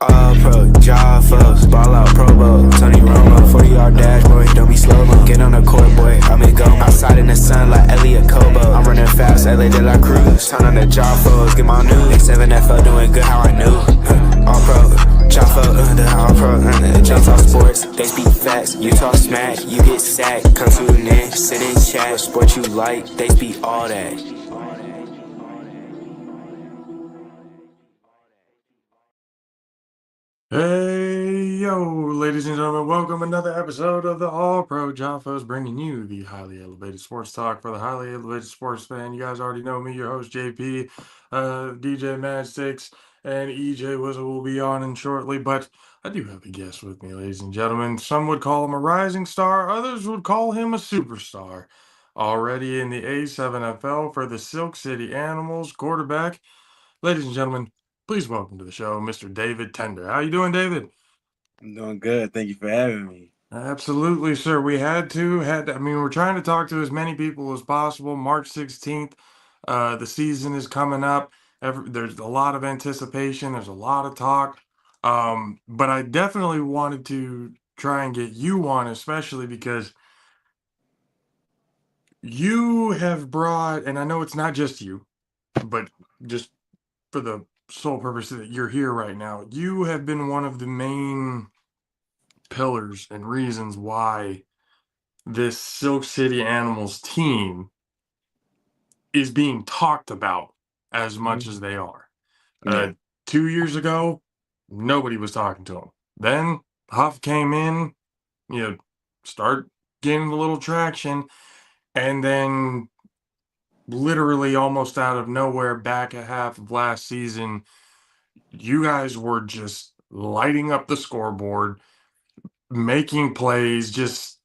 All-Pro JAFFos, ball out Pro Bowl, Tony Romo, 40-yard dash, boy, don't be slow-mo. Get on the court, boy, I'm in go. Outside in the sun like Elliot Kobo. I'm running fast, LA de la Cruz. Turn on the JAFFos, get my news. A7FL doing good, how I knew. All-Pro JAFFos, the All-Pro, Jump talk sports, they speak facts. You talk smack, you get sacked. Come tune in, sit in chat. Sport you like, they speak all that. Hey, yo, ladies and gentlemen, welcome another episode of the All-Pro JAFFos, bringing you the highly elevated sports talk for the highly elevated sports fan. You guys already know me, your host, JP, DJ Mad 6, and EJ Whistle will be on in shortly, but I do have a guest with me, ladies and gentlemen. Some would call him a rising star, others would call him a superstar. Already in the A7FL for the Silk City Animals, quarterback. Ladies and gentlemen, please welcome to the show, Mr. David Tender. How you doing, David? I'm doing good. Thank you for having me. Absolutely, sir. We I mean, we're trying to talk to as many people as possible. March 16th, the season is coming up. There's a lot of anticipation. There's a lot of talk. But I definitely wanted to try and get you on, especially because you have brought, and I know it's not just you, but just for the sole purpose that you're here right now, you have been one of the main pillars and reasons why this Silk City Animals team is being talked about as much as Mhm. they are. Yeah. 2 years ago, nobody was talking to them. Then Huff came in, you know, start getting a little traction, and then literally almost out of nowhere, back a half of last season, you guys were just lighting up the scoreboard, making plays, just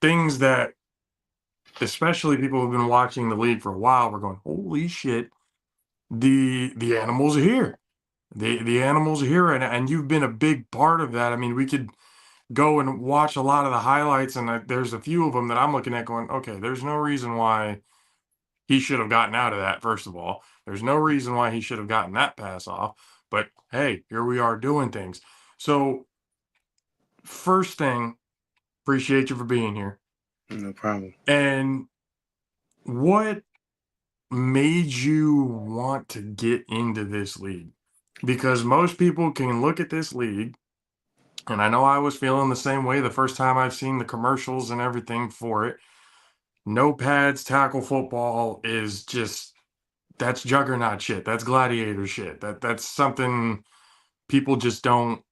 things that especially people who've been watching the league for a while were going, holy shit, the animals are here. The animals are here, and you've been a big part of that. I mean, we could go and watch a lot of the highlights, and there's a few of them that I'm looking at going, okay, there's no reason why he should have gotten out of that, first of all. There's no reason why he should have gotten that pass off. But hey, here we are doing things. So, first thing, appreciate you for being here. No problem. And what made you want to get into this league? Because most people can look at this league, and I know I was feeling the same way the first time I've seen the commercials and everything for it. No pads, tackle football is just that's juggernaut shit. That's gladiator shit. That's something people just don't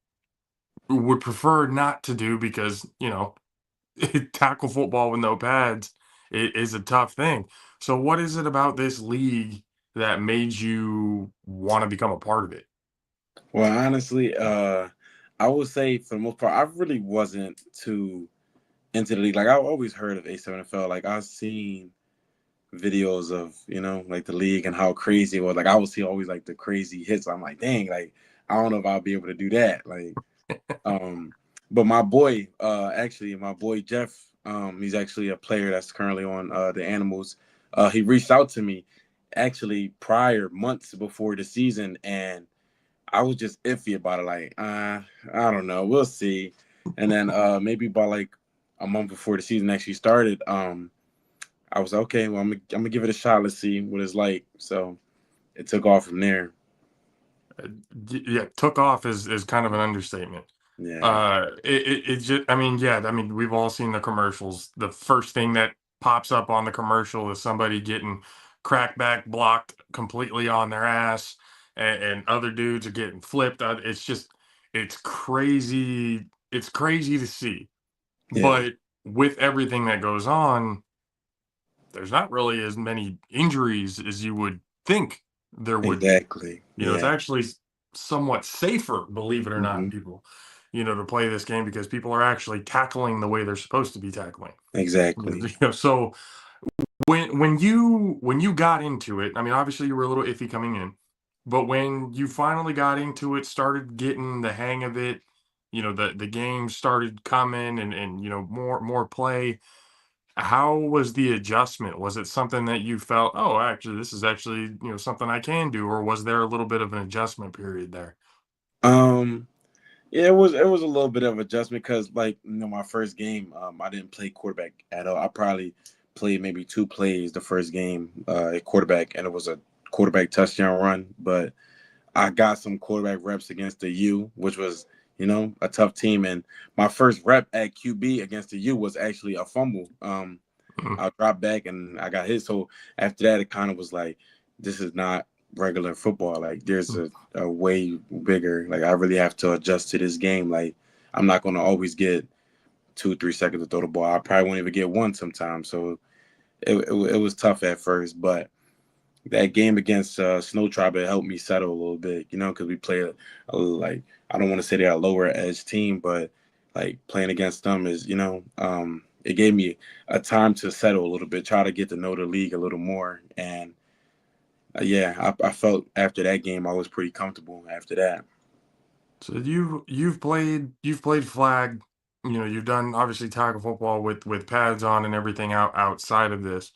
would prefer not to do because, tackle football with no pads is a tough thing. So what is it about this league that made you want to become a part of it? Well, honestly, I would say for the most part, I really wasn't too into the league. Like I always heard of A7FL. Like I've seen videos of, like the league and how crazy it was. Like I would see always like the crazy hits. I'm like, dang, like I don't know if I'll be able to do that. Like, um, but my boy Jeff, he's actually a player that's currently on the Animals. He reached out to me actually prior months before the season, and I was just iffy about it. Like, I don't know, we'll see. And then maybe about like a month before the season actually started, I was like, okay, well, I'm gonna give it a shot. Let's see what it's like. So it took off from there. Uh, yeah, took off is kind of an understatement. Yeah, It just, I mean, yeah, I mean, we've all seen the commercials. The first thing that pops up on the commercial is somebody getting crackback blocked completely on their ass, and other dudes are getting flipped. It's just, it's crazy. It's crazy to see. yeah, But with everything that goes on, there's not really as many injuries as you would think there would be. exactly. It's Yeah. actually somewhat safer, believe it or not, Hmm. people, to play this game because people are actually tackling the way they're supposed to be tackling. Exactly. So when you got into it, I mean, obviously you were a little iffy coming in, but when you finally got into it, started getting the hang of it, the game started coming and more play. How was the adjustment? Was it something that you felt, oh, actually, this is actually, something I can do, or was there a little bit of an adjustment period there? Yeah, it was a little bit of adjustment because, like, my first game, I didn't play quarterback at all. I probably played maybe 2 plays the first game at quarterback, and it was a quarterback touchdown run. But I got some quarterback reps against the U, which was, a tough team. And my first rep at QB against the U was actually a fumble. Mm. I dropped back and I got hit. So after that, it kind of was like, this is not regular football. Like, there's a way bigger. Like, I really have to adjust to this game. Like, I'm not going to always get 2, 3 seconds to throw the ball. I probably won't even get one sometimes. So it was tough at first, but that game against Snow Tribe, it helped me settle a little bit, because we play like, I don't want to say they're a lower edge team, but like playing against them is, it gave me a time to settle a little bit, try to get to know the league a little more. And yeah, I felt after that game I was pretty comfortable after that. So you've played flag, you've done obviously tackle football with pads on and everything outside of this.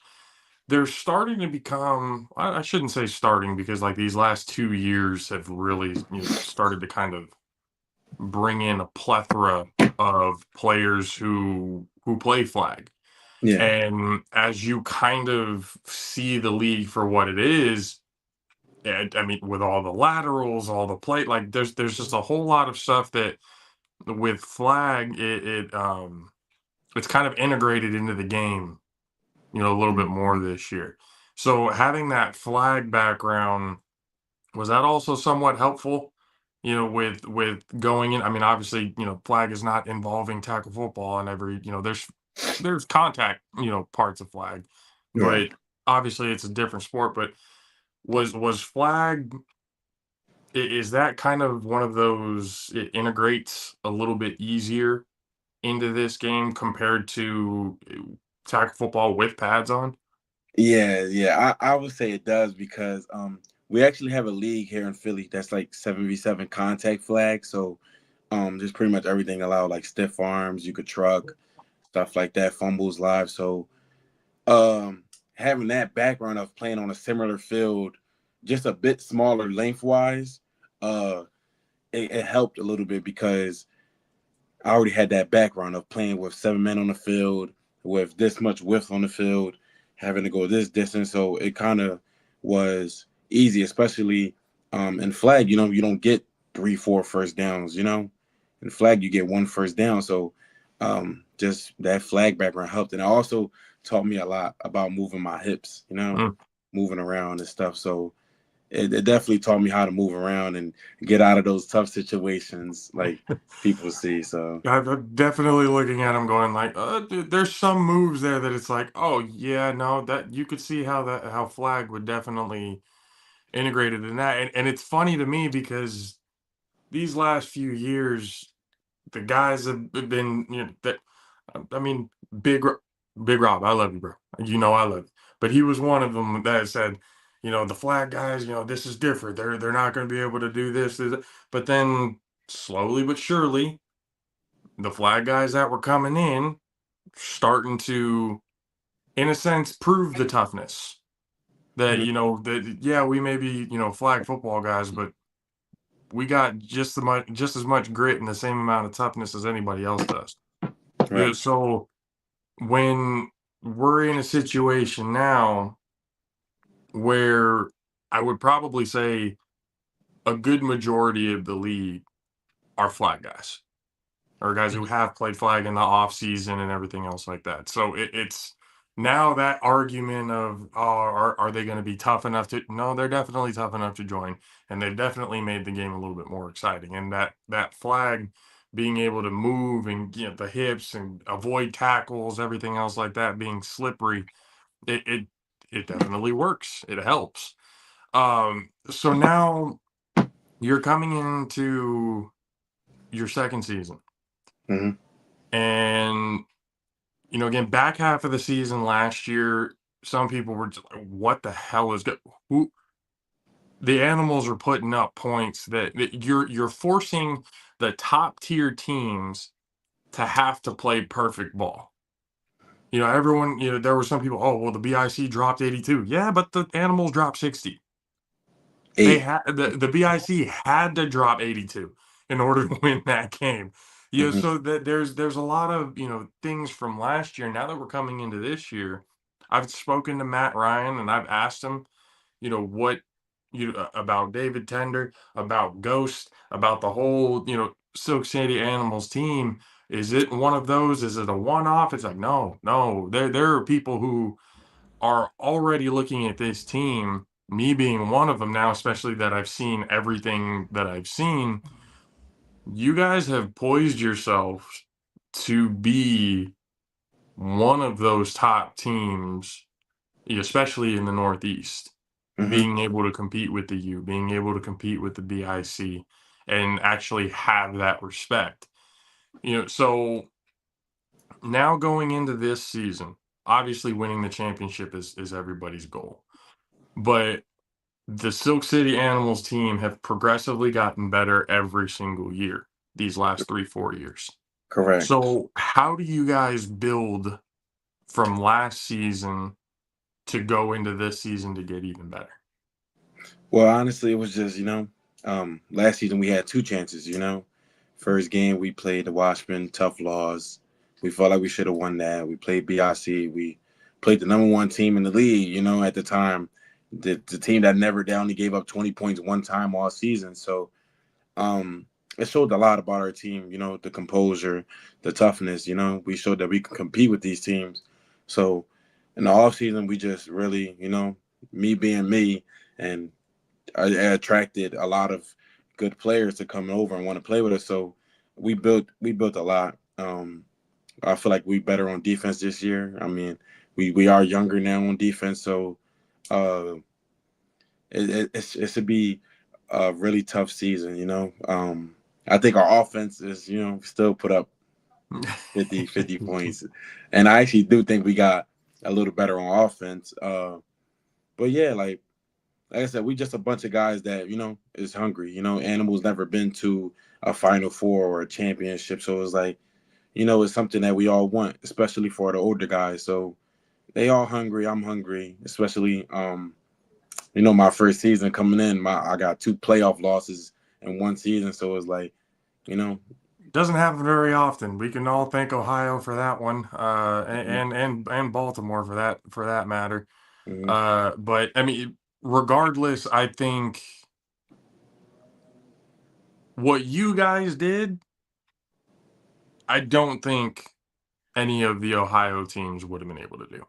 They're starting to become, I shouldn't say starting because like these last 2 years have really, started to kind of bring in a plethora of players who play flag. Yeah. And as you kind of see the league for what it is, and I mean, with all the laterals, all the play, like there's just a whole lot of stuff that with flag, it's kind of integrated into the game, a little bit more this year. So having that flag background, was that also somewhat helpful? With going in. I mean, obviously, flag is not involving tackle football and every, there's contact, parts of flag, Right. but obviously it's a different sport. But was flag is that kind of one of those, it integrates a little bit easier into this game compared to tackle football with pads on? Yeah. I would say it does because we actually have a league here in Philly that's like 7v7 contact flag. So just pretty much everything allowed, like stiff arms, you could truck, stuff like that, fumbles live. So having that background of playing on a similar field, just a bit smaller lengthwise, uh it helped a little bit because I already had that background of playing with 7 men on the field, with this much width on the field, having to go this distance. So it kind of was easy, especially in flag. You don't get 3, 4 first downs. In flag you get one first down. So just that flag background helped, and it also taught me a lot about moving my hips. Mm. Moving around and stuff. So it definitely taught me how to move around and get out of those tough situations like people see. So I'm definitely looking at him going like, there's some moves there that it's like, oh yeah, no, that you could see how flag would definitely integrate it in that. And it's funny to me because these last few years, the guys have been, that I mean, Big Rob, I love you, bro. I love you. But he was one of them that said, the flag guys, this is different. They're not going to be able to do this. But then slowly but surely, the flag guys that were coming in starting to, in a sense, prove the toughness that mhm, that yeah, we may be flag football guys, but we got just as much grit and the same amount of toughness as anybody else does. Yeah, right. so when we're in a situation now where I would probably say a good majority of the league are flag guys or guys who have played flag in the off season and everything else like that. So it's now that argument of, oh, are they going to be tough enough to? No, they're definitely tough enough to join, and they've definitely made the game a little bit more exciting. And that flag being able to move and the hips and avoid tackles, everything else like that, being slippery, it definitely works. It helps. So now you're coming into your second season, hmm and again, back half of the season last year, some people were just like, "What the hell is go who?" The animals are putting up points that you're forcing the top tier teams to have to play perfect ball. Everyone, there were some people, "Oh, well, the BIC dropped 82." Yeah, but the animals dropped 60. They Eight. had the BIC had to drop 82. in order to win that game. You know, Hmm. so that there's a lot of, things from last year. Now that we're coming into this year, I've spoken to Matt Ryan and I've asked him, what about David Tender, about Ghost, about the whole, Silk City Animals team. Is it one of those? Is it a one-off? It's like, no, no. There are people who are already looking at this team, me being one of them now, especially that I've seen everything that I've seen. You guys have poised yourselves to be one of those top teams, especially in the Northeast, Hmm. being able to compete with the U, being able to compete with the BIC, and actually have that respect. So now going into this season, obviously winning the championship is everybody's goal. But the Silk City Animals team have progressively gotten better every single year these last 3, 4 years. Correct. So how do you guys build from last season to go into this season to get even better? Well, honestly, it was just, last season we had two chances, First game we played the Watchmen, tough loss. We felt like we should have won that. We played BIC. We played the number one team in the league, at the time. The team that never only gave up 20 points one time all season. So it showed a lot about our team, the composure, the toughness, We showed that we could compete with these teams. So in the offseason, we just really, me being me, and I attracted a lot of good players to come over and want to play with us. So we built a lot. I feel like we better on defense this year. I mean, we are younger now on defense, so uh, it should be a really tough season. I think our offense is still put up 50 points, and I actually do think we got a little better on offense. But yeah, like I said, we just a bunch of guys that is hungry. Animals never been to a Final Four or a championship, so it's like it's something that we all want, especially for the older guys. So they all hungry. I'm hungry, especially my first season coming in. I got 2 playoff losses in one season, so it's like you know, Doesn't happen very often. We can all thank Ohio for that one, mhm, and Baltimore for that matter. mhm, But I mean, regardless, I think what you guys did, I don't think any of the Ohio teams would have been able to do.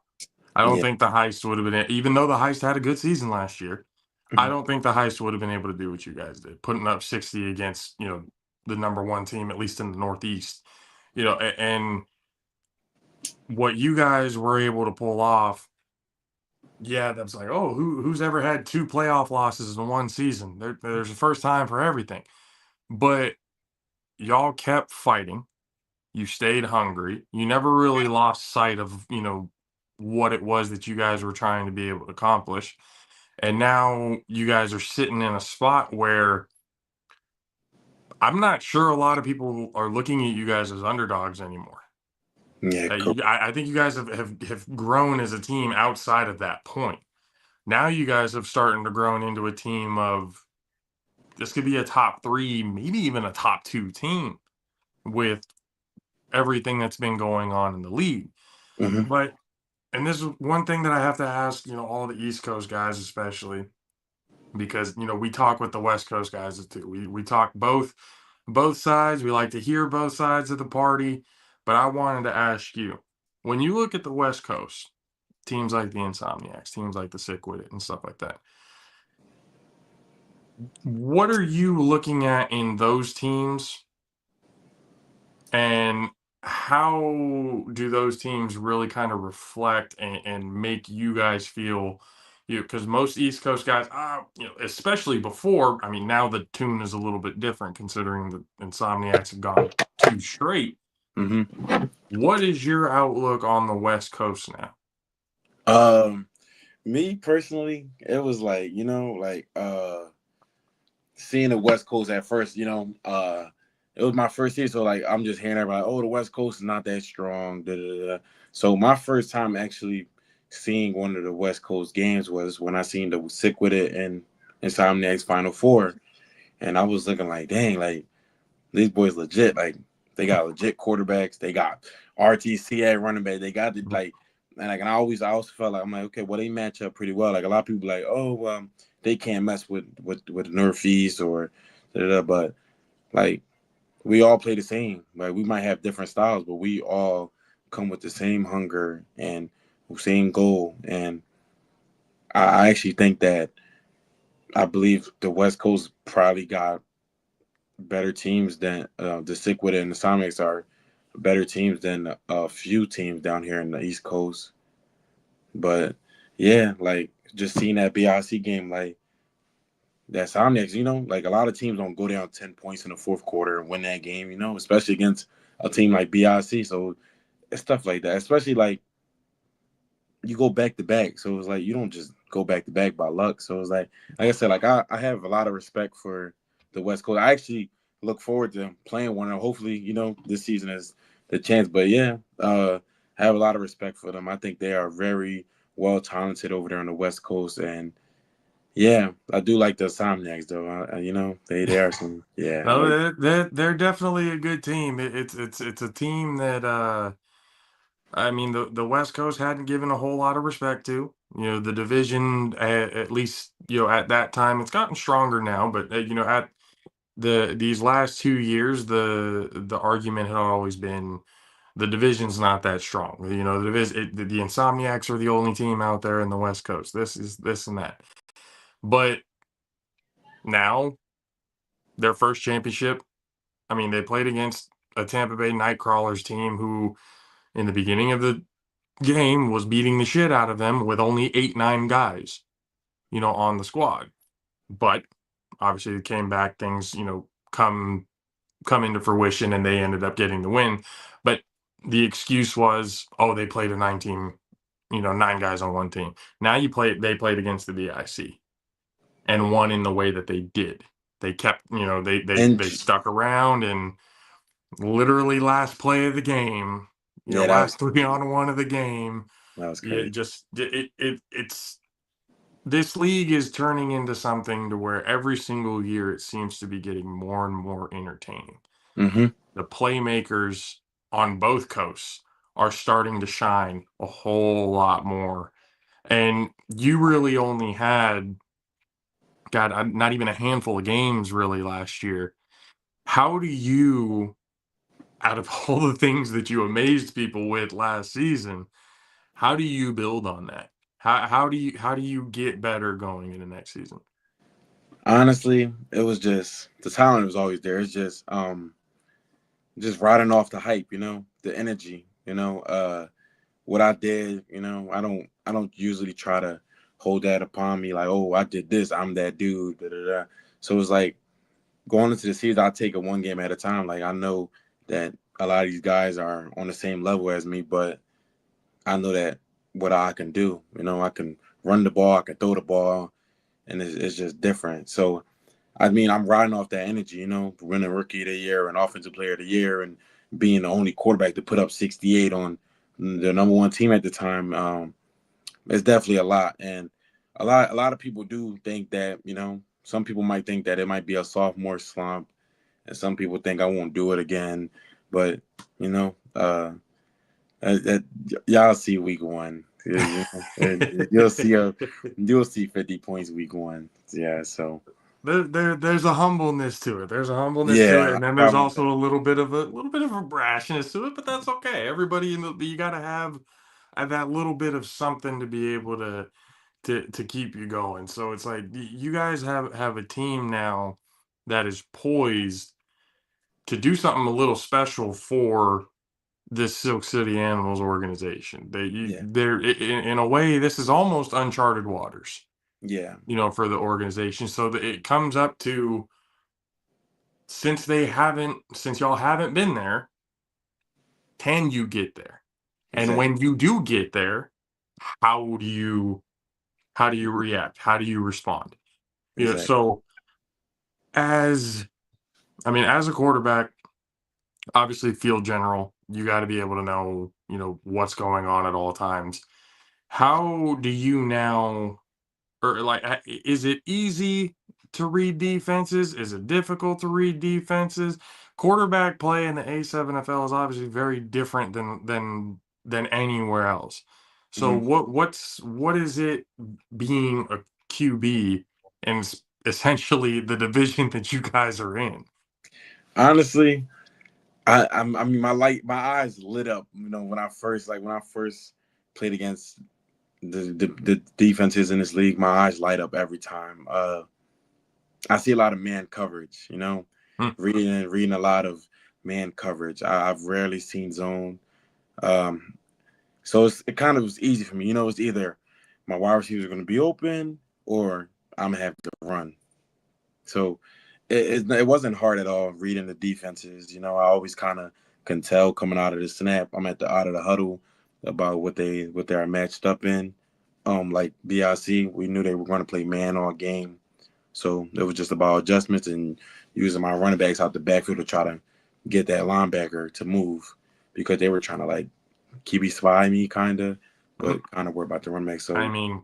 I don't yeah, think the Heist would have been, even though the Heist had a good season last year. I mhm, don't think the Heist would have been able to do what you guys did, putting up 60 against the number one team, at least in the Northeast. And what you guys were able to pull off. Yeah, that's like, oh, who's ever had 2 playoff losses in one season? There's a first time for everything. But y'all kept fighting. You stayed hungry. You never really lost sight of, what it was that you guys were trying to be able to accomplish. And now you guys are sitting in a spot where I'm not sure a lot of people are looking at you guys as underdogs anymore. yeah, I think you guys have grown as a team outside of that point. Now you guys have started to grown into a team of, this could be a top 3, maybe even a top 2 team with everything that's been going on in the league. hmm But and this is one thing that I have to ask, all the East Coast guys especially, because we talk with the West Coast guys too. We talk both sides. We like to hear both sides of the party. But I wanted to ask you, when you look at the West Coast, teams like the Insomniacs, teams like the Sick With It, and stuff like that, what are you looking at in those teams, and how do those teams really kind of reflect and make you guys feel? Because most East Coast guys, especially before, I mean, now the tune is a little bit different considering the Insomniacs have gone 2 straight. hmm What is your outlook on the West Coast now? Um, me personally, it was like seeing the West Coast at first. It was my first year, so like I'm just hearing everybody, oh, the West Coast is not that strong. Da, da, da. So my first time actually seeing one of the West Coast games was when I seen the Sick With It and Insomniacs Final Four, and I was looking like, dang, like these boys legit. Like they got legit quarterbacks. They got RTC at running back. They got the like, and like, and I also felt like I'm like, okay, well they match up pretty well. Like a lot of people like, oh, they can't mess with the Northeast or, but like we all play the same. Like we might have different styles, but we all come with the same hunger and the same goal. And I actually think that I believe the West Coast probably got better teams than the Sick with it and the Sonics are better teams than a few teams down here in the East Coast. But yeah, like just seeing that BRC game, like that Sonics, like a lot of teams don't go down 10 points in the fourth quarter and win that game, especially against a team like BRC. So it's stuff like that, especially like you go back to back. So it's like you don't just go back to back by luck. So it's like I said, like I have a lot of respect for the West Coast. I actually look forward to playing one. And hopefully, this season is the chance. But yeah, I have a lot of respect for them. I think they are very well talented over there on the West Coast. And yeah, I do like the Somniacs though. They are some No, like they're definitely a good team. It's a team that I mean the West Coast hadn't given a whole lot of respect to. The division at least at that time it's gotten stronger now, but at these last 2 years the argument had always been the division's not that strong. The Insomniacs are the only team out there in the West Coast. This is this and that. But now their first championship, I mean, they played against a Tampa Bay Nightcrawlers team who, in the beginning of the game, was beating the shit out of them with only 8, 9 guys, on the squad. But obviously, it came back. Things, come into fruition, and they ended up getting the win. But the excuse was, oh, they played a 9 team, 9 guys on one team. Now they played against the BIC and won in the way that they did. They kept, and they stuck around and literally last play of the game, yeah, last 3-on-1 of the game. that was Yeah, crazy. it's this league is turning into something to where every single year it seems to be getting more and more entertaining. Mm-hmm. The playmakers on both coasts are starting to shine a whole lot more. And you really only had, God, not even a handful of games really last year. How do you, out of all the things that you amazed people with last season, how do you build on that? How do you get better going in the next season? Honestly, it was just the talent was always there. It's just riding off the hype, the energy, what I did, I don't usually try to hold that upon me like, oh, I did this, I'm that dude, da, da, da. So it's like going into the season, I take it one game at a time. Like I know that a lot of these guys are on the same level as me, but I know that what I can do, I can run the ball, I can throw the ball, and it's just different. So I mean, I'm riding off that energy, winning Rookie of the Year and Offensive Player of the Year, and being the only quarterback to put up 68 on the number one team at the time. It's definitely a lot, and a lot of people do think that some people might think that it might be a sophomore slump, and some people think I won't do it again. But you know, uh, y'all see week one. You'll see 50 points week one. Yeah, so. There's a humbleness to it. There's a humbleness to it, Yeah, and then I there's got my back. also a little bit of a brashness to it, but that's okay. Everybody you gotta have that little bit of something to be able to keep you going. So it's like you guys have a team now that is poised to do something a little special for this Silk City Animals organization. Yeah, They're in a way this is almost uncharted waters, yeah, for the organization. So that it comes up to, since y'all haven't been there, can you get there? And exactly, when you do get there, how do you how do you react? How do you respond? exactly, So as as a quarterback, obviously field general, you got to be able to know, what's going on at all times. How do you now, or like, is it easy to read defenses? Is it difficult to read defenses? quarterback play in the A7FL is obviously very different than anywhere else. So Mhm. what is it being a QB in essentially the division that you guys are in? Honestly, I mean, my eyes lit up. When I first played against the defenses in this league, my eyes light up every time. I see a lot of man coverage. Hmm. Reading a lot of man coverage. I've rarely seen zone. Um, so it kind of was easy for me. It's either my wide receivers are going to be open or I'm gonna have to run. So it wasn't hard at all reading the defenses. I always kind of can tell coming out of the snap. I'm out of the huddle about what they are matched up in. Like BIC, we knew they were going to play man all game, so it was just about adjustments and using my running backs out the backfield to try to get that linebacker to move because they were trying to like QB spy me kind of, Mhm. but kind of worry about the running back. I So mean,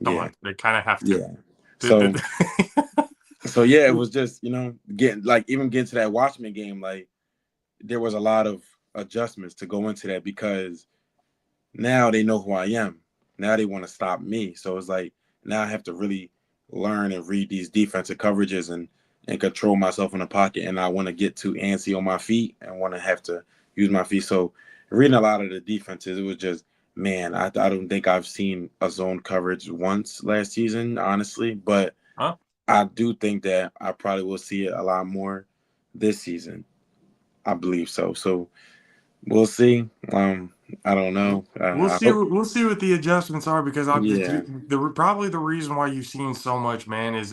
come yeah, on, they kind of have to. yeah. So yeah, it was just getting to that Watchmen game. Like there was a lot of adjustments to go into that because now they know who I am. Now they want to stop me. So it's like now I have to really learn and read these defensive coverages and control myself in the pocket. And I want to get too antsy on my feet and want to have to use my feet. So reading a lot of the defenses, it was just man, I don't think I've seen a zone coverage once last season, honestly, but Huh? I do think that I probably will see it a lot more this season. I believe so. So we'll see. I don't know. I hope. We'll see what the adjustments are because Yeah. probably the reason why you've seen so much, man, is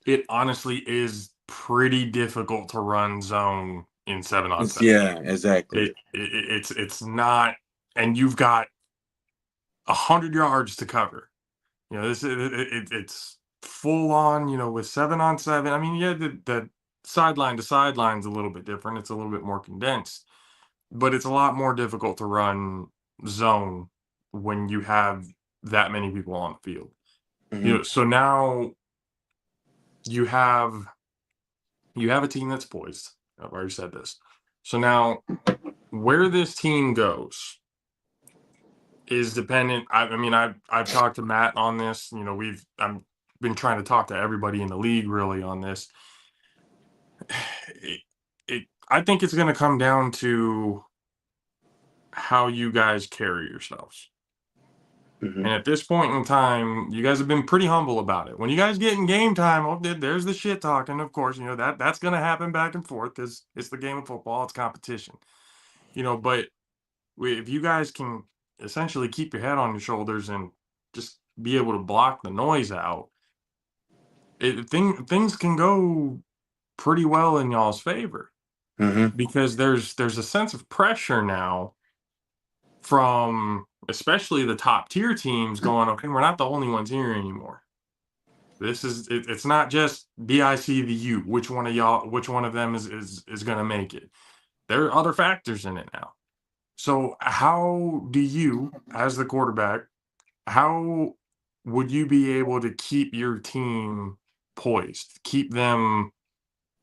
it honestly is pretty difficult to run zone in 7-on-7. Yeah. Exactly. It's not, and you've got 100 yards to cover. It's full on. With 7-on-7. I mean, yeah, the sideline to sideline's a little bit different. It's a little bit more condensed, but it's a lot more difficult to run zone when you have that many people on the field. Hmm. So now you have a team that's poised. I've already said this. So now where this team goes is dependent. I mean, I've talked to Matt on this. I've been trying to talk to everybody in the league really on this. It, I think it's going to come down to how you guys carry yourselves. Hmm. And at this point in time, you guys have been pretty humble about it. When you guys get in game time, there's the shit talking. Of course, that's going to happen back and forth because it's the game of football. It's competition. But if you guys can essentially keep your head on your shoulders and just be able to block the noise out, things can go pretty well in y'all's favor Hmm. because there's a sense of pressure now from especially the top tier teams going, okay, we're not the only ones here anymore. It's not just BICVU. Which one of them is going to make it? There are other factors in it now. So how do you, as the quarterback, how would you be able to keep your team poised, keep them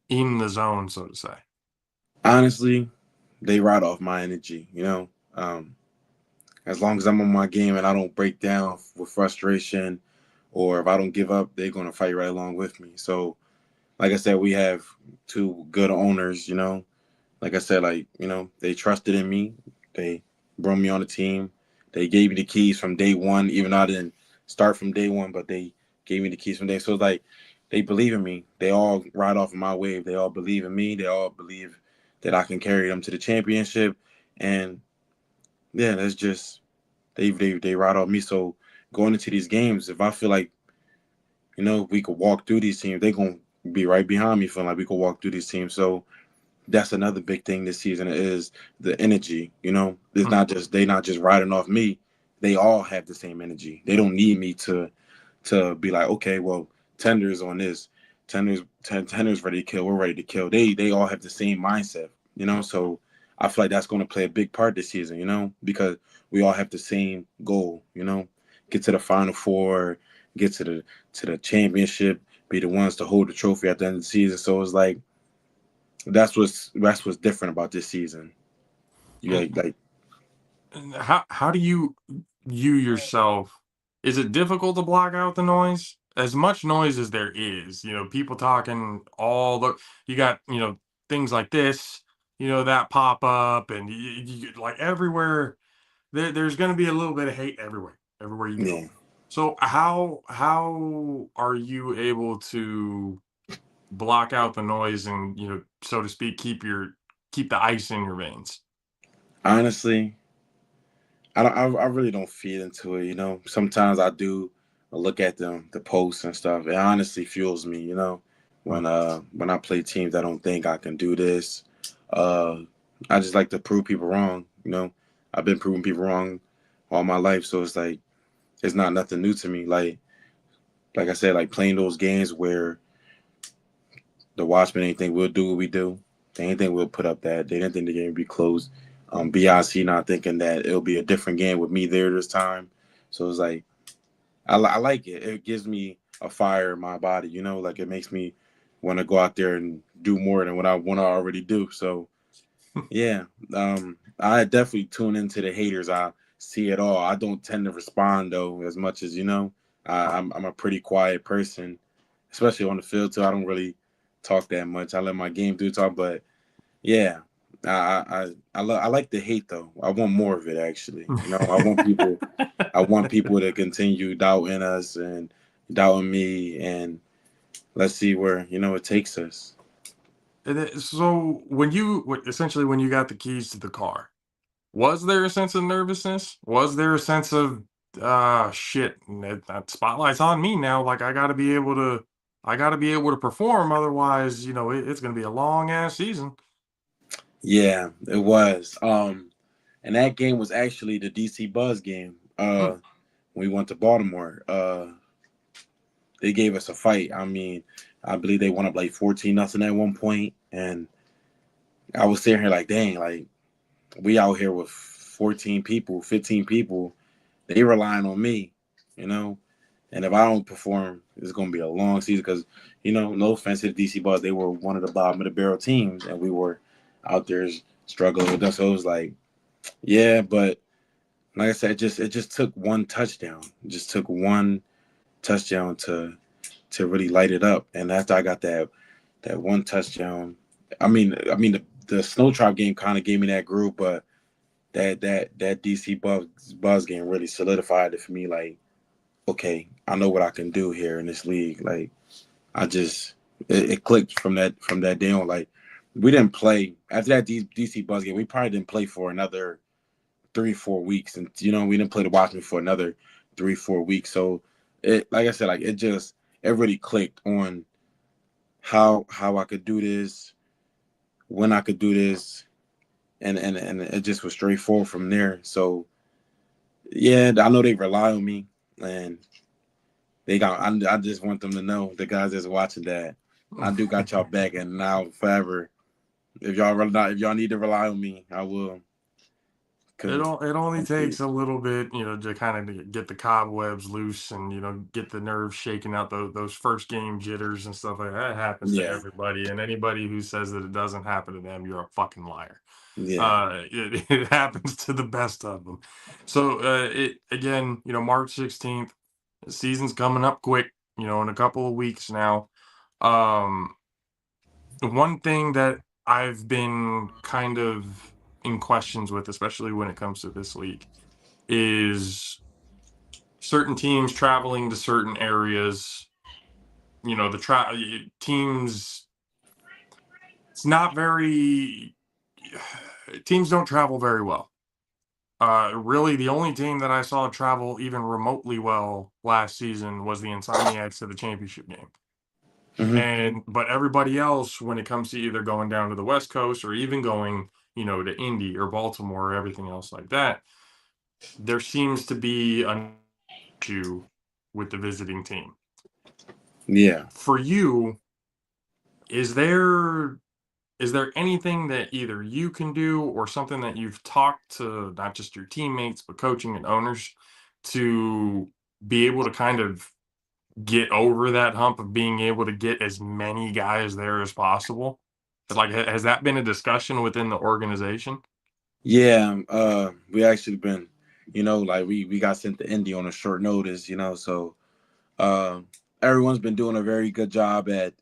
in the zone, so to say? Honestly, they ride off my energy. As long as I'm on my game and I don't break down with frustration, or if I don't give up, they're gonna fight right along with me. So, like I said, we have two good owners. Like I said, they trusted in me. They brought me on the team. They gave me the keys from day one, even though I didn't start from day one, but they gave me the keys from day. So it's like they believe in me. They all ride off of my wave. They all believe in me. They all believe that I can carry them to the championship. And yeah, that's just they ride off me. So going into these games, if I feel like we could walk through these teams, they're gonna be right behind me, feeling like we could walk through these teams. So that's another big thing this season is the energy. It's Hmm. not just they not just riding off me. They all have the same energy. They don't need me to be like, okay, well, Tender's on this, Tender's ready to kill. We're ready to kill. They all have the same mindset. So I feel like that's going to play a big part this season. Because we all have the same goal. Get to the Final Four, get to the championship, be the ones to hold the trophy at the end of the season. So it's like That's what's different about this season. You And, like and how do you yourself, is it difficult to block out the noise? As much noise as there is, people talking all the, you got, things like this, that pop up, and like everywhere there's going to be a little bit of hate everywhere you go. yeah. So how are you able to block out the noise and, so to speak, keep the ice in your veins? Honestly, I really don't feed into it. Sometimes I do look at the posts and stuff. It honestly fuels me. Mm. When I play teams, I don't think I can do this. Uh, I just like to prove people wrong. I've been proving people wrong all my life, so it's like it's not nothing new to me. Like I said, like playing those games where the Watchmen ain't think we'll do what we do. They ain't think we'll put up that. They didn't think the game would be close. BIC not thinking that it'll be a different game with me there this time. So it's like I like it. It gives me a fire in my body. Like it makes me want to go out there and do more than what I want to already do. So yeah, I definitely tune into the haters. I see it all. I don't tend to respond though as much as I'm a pretty quiet person, especially on the field too. I don't really talk that much. I let my game do talk, but yeah, I like the hate though. I want more of it actually. I want people to continue doubting us and doubting me, and let's see where it takes us. So essentially when you got the keys to the car, was there a sense of nervousness? Was there a sense of, shit, that spotlight's on me now? Like I gotta be able to perform, otherwise, it's gonna be a long ass season. Yeah, it was. And that game was actually the DC Buzz game. Mm. When we went to Baltimore. They gave us a fight. I mean, I believe they won up like 14-0 at one point, and I was sitting here like, dang, like we out here with 14 people, 15 people. They relying on me, you know. And if I don't perform, it's gonna be a long season because, no offense to the DC Buzz, they were one of the bottom of the barrel teams, and we were out there struggling with them. So it was like, yeah, but like I said, it just took one touchdown. It just took one touchdown to really light it up. And after I got that one touchdown, I mean the Snow Tribe game kind of gave me that groove, but that DC Buzz game really solidified it for me. Like, okay, I know what I can do here in this league. Like, I just it clicked from that day on. Like, we didn't play after that DC Buzz game. We probably didn't play for another 3-4 weeks, and we didn't play the Watchmen for another 3-4 weeks. So like I said, like it really clicked on how I could do this, when I could do this, and it just was straightforward from there. So yeah, I know they rely on me, and I just want them to know, the guys that's watching, that I do got y'all back, and now forever. If y'all need to rely on me, I will. It only takes Complete. a little bit, to kind of get the cobwebs loose and, get the nerves shaken out, those first game jitters and stuff like that. It happens to Yeah, everybody, and anybody who says that it doesn't happen to them, you're a fucking liar. yeah, It happens to the best of them. So, it again, March 16th, the season's coming up quick, in a couple of weeks now. Um, the one thing that I've been kind of in questions with, especially when it comes to this league, is certain teams traveling to certain areas. Teams. It's not very. Teams don't travel very well. Really, the only team that I saw travel even remotely well last season was the Insomniacs to the championship game. hmm But everybody else, when it comes to either going down to the West Coast or even going, to Indy or Baltimore or everything else like that, there seems to be an issue with the visiting team. yeah. For you, is there anything that either you can do or something that you've talked to not just your teammates but coaching and owners to be able to kind of get over that hump of being able to get as many guys there as possible? Like, has that been a discussion within the organization? Yeah, we actually been, like we got sent to Indy on a short notice, so uh, everyone's been doing a very good job at,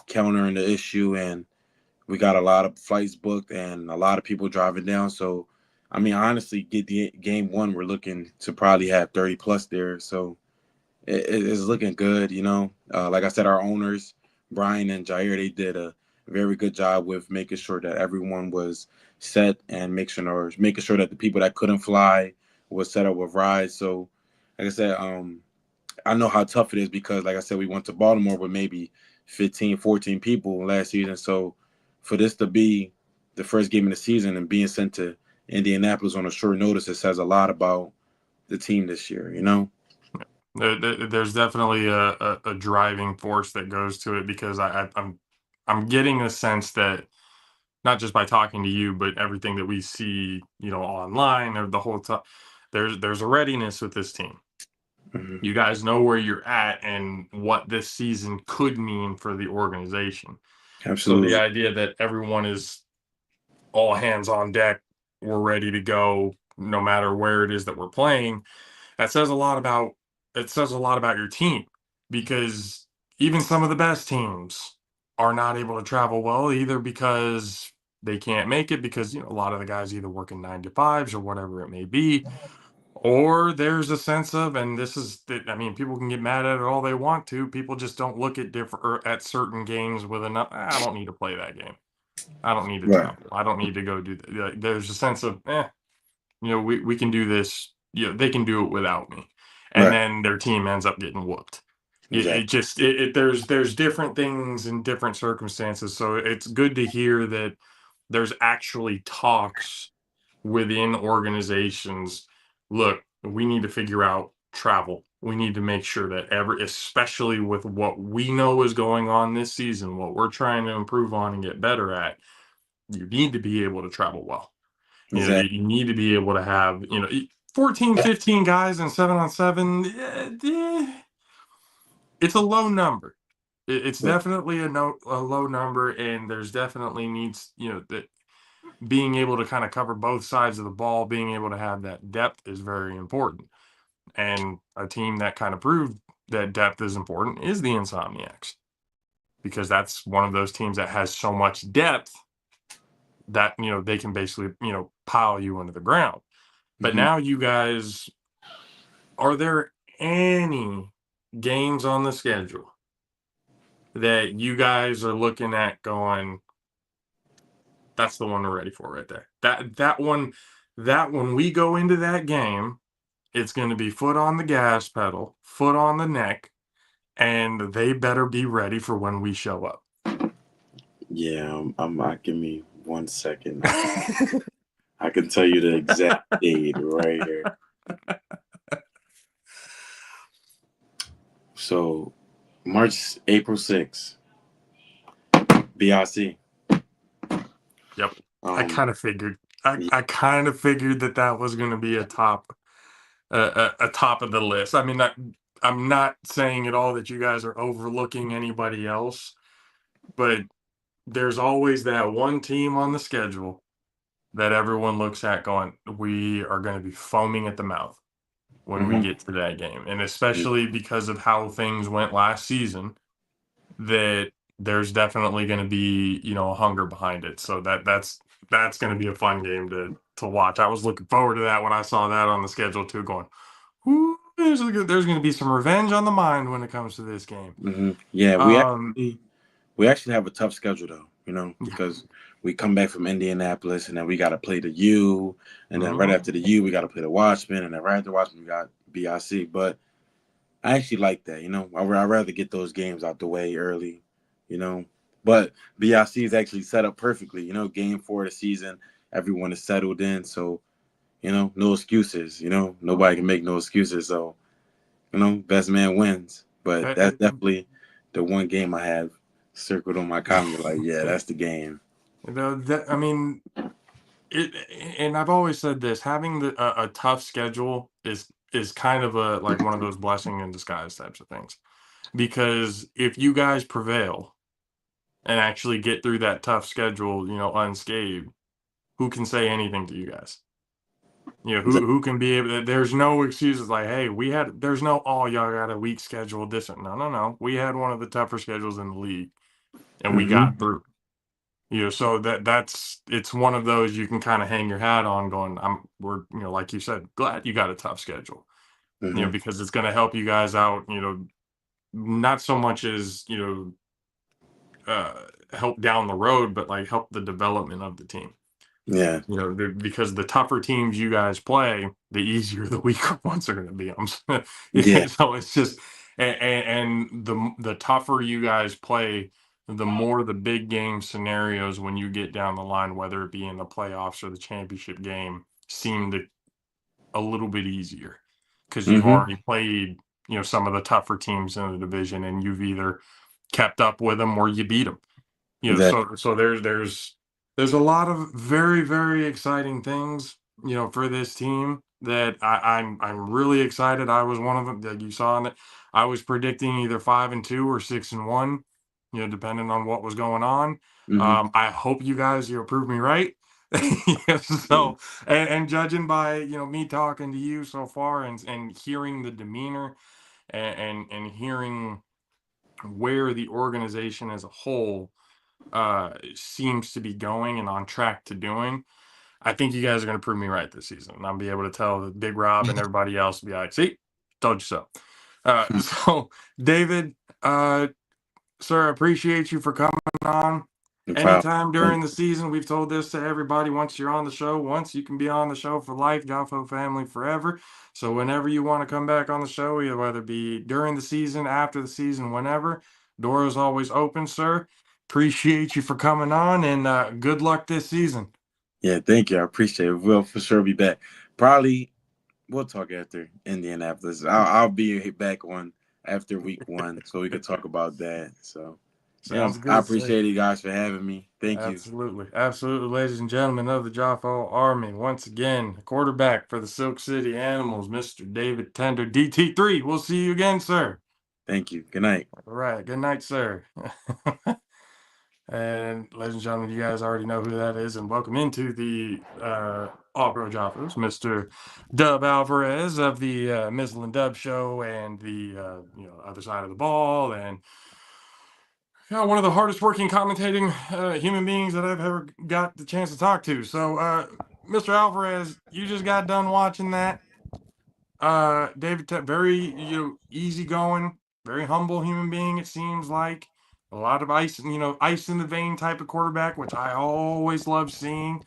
countering the issue, and we got a lot of flights booked and a lot of people driving down. So, I mean, honestly, get the game one, we're looking to probably have 30 plus there. So it's looking good, Like I said, our owners, Brian and Jair, they did a very good job with making sure that everyone was set and making sure that the people that couldn't fly was set up with rides. So, like I said, I know how tough it is because, like I said, we went to Baltimore with maybe 15, 14 people last season. So for this to be the first game of the season and being sent to Indianapolis on a short notice, it says a lot about the team this year. There's definitely a driving force that goes to it because I'm getting a sense that not just by talking to you, but everything that we see, online or the whole time, there's a readiness with this team. Hmm. You guys know where you're at and what this season could mean for the organization. So the Absolutely. idea that everyone is all hands on deck, we're ready to go no matter where it is that we're playing, that says a lot about your team because even some of the best teams are not able to travel well either because they can't make it because a lot of the guys either working 9 to 5s or whatever it may be, or there's a sense of, and this is that, I mean, people can get mad at it all they want to. People just don't look at different or at certain games with enough. I don't need to play that game. I don't need to Right. travel. I don't need to go do that. There's a sense of, we can do this. They can do it without me, and Right. then their team ends up getting whooped. It Exactly. just there's different things in different circumstances. So it's good to hear that there's actually talks within organizations. Look, we need to figure out travel. We need to make sure that especially with what we know is going on this season, what we're trying to improve on and get better at, you need to be able to travel well. Exactly. You need to be able to have, 14, 15 guys and 7-on-7. It's a low number. It's definitely a low number, and there's definitely needs, that being able to kind of cover both sides of the ball, being able to have that depth is very important. And a team that kind of proved that depth is important is the Insomniacs, because that's one of those teams that has so much depth that they can basically pile you into the ground. But Hmm. now you guys, are there any games on the schedule that you guys are looking at going, that's the one we're ready for right there? That when we go into that game, it's going to be foot on the gas pedal, foot on the neck, and they better be ready for when we show up. Yeah. Give me 1 second. I can tell you the exact date right here. So April 6th, BRC. Yep. I Um, kind of figured. I kind of figured that was going to be a top of the list. I mean, I'm not saying at all that you guys are overlooking anybody else, but there's always that one team on the schedule that everyone looks at going, we are going to be foaming at the mouth when we mhm. get to that game. And especially because of how things went last season, that there's definitely going to be, a hunger behind it. So that's going to be a fun game to watch. I was looking forward to that when I saw that on the schedule too, going, ooh, there's going to be some revenge on the mind when it comes to this game. Yeah, Um, we actually have a tough schedule though, yeah. because we come back from Indianapolis and then we got to play the U, and then right Mhm. after the U we got to play the Watchmen, and then right after the Watchmen we got BIC. But I actually like that, I'd rather get those games out the way early, you know. But BIC is actually set up perfectly, game 4 of the season, everyone is settled in, so no excuses, nobody can make no excuses, so best man wins. But Uh, that's uh, definitely the one game I have circled on my calendar. Like, yeah, that's the game. I mean, it, and I've always said this: having a tough schedule is kind of a like one of those blessing in disguise types of things. Because if you guys prevail, and actually get through that tough schedule, unscathed, who can say anything to you guys? Who can be able to, there's no excuses like, hey, there's no, oh, y'all got a weak schedule, this and no, no, no. We had one of the tougher schedules in the league and we got through. So it's one of those you can kind of hang your hat on going, we're, like you said, glad you got a tough schedule, because it's going to help you guys out, not so much as, help down the road, but like help the development of the team. Yeah. Because the tougher teams you guys play, the easier the weaker ones are going to be. Yeah. So it's just, and the tougher you guys play, the more the big game scenarios when you get down the line, whether it be in the playoffs or the championship game, seem to a little bit easier because you've already played, some of the tougher teams in the division, and you've either kept up with them or you beat them. Exactly. So there's a lot of very, very exciting things, for this team that I'm really excited. I was one of them that you saw in it. I was predicting either 5-2 or 6-1, depending on what was going on. I hope you guys, prove me right. So, and judging by, me talking to you so far and hearing the demeanor and hearing where the organization as a whole seems to be going and on track to doing, I think you guys are going to prove me right this season. And I'll be able to tell the Big Rob and everybody else be like, see, told you so. So, David, sir, I appreciate you for coming on. No problem. Anytime during the season, we've told this to everybody. Once you're on the show, once you can be on the show for life, Jaffo family forever. So whenever you want to come back on the show, whether it be during the season, after the season, whenever, door is always open, sir. Appreciate you for coming on, and good luck this season. Yeah, thank you. I appreciate it. We'll for sure be back. Probably we'll talk after Indianapolis. I'll be back on after week 1 so we could talk about that. So Sounds I good, sir. appreciate you guys for having me. Thank you. Absolutely. Absolutely, ladies and gentlemen of the Jaffo Army. Once again, quarterback for the Silk City Animals, Mr. David Tender, DT3. We'll see you again, sir. Thank you. Good night. All right. Good night, sir. And ladies and gentlemen, you guys already know who that is. And welcome into the All-Pro JAFFOs, Mr. Dub Alvarez of the Mizzle and Dub Show and the other side of the ball, and one of the hardest working commentating human beings that I've ever got the chance to talk to. So, Mr. Alvarez, you just got done watching that. David, very easygoing, very humble human being. It seems like a lot of ice in the vein type of quarterback, which I always love seeing.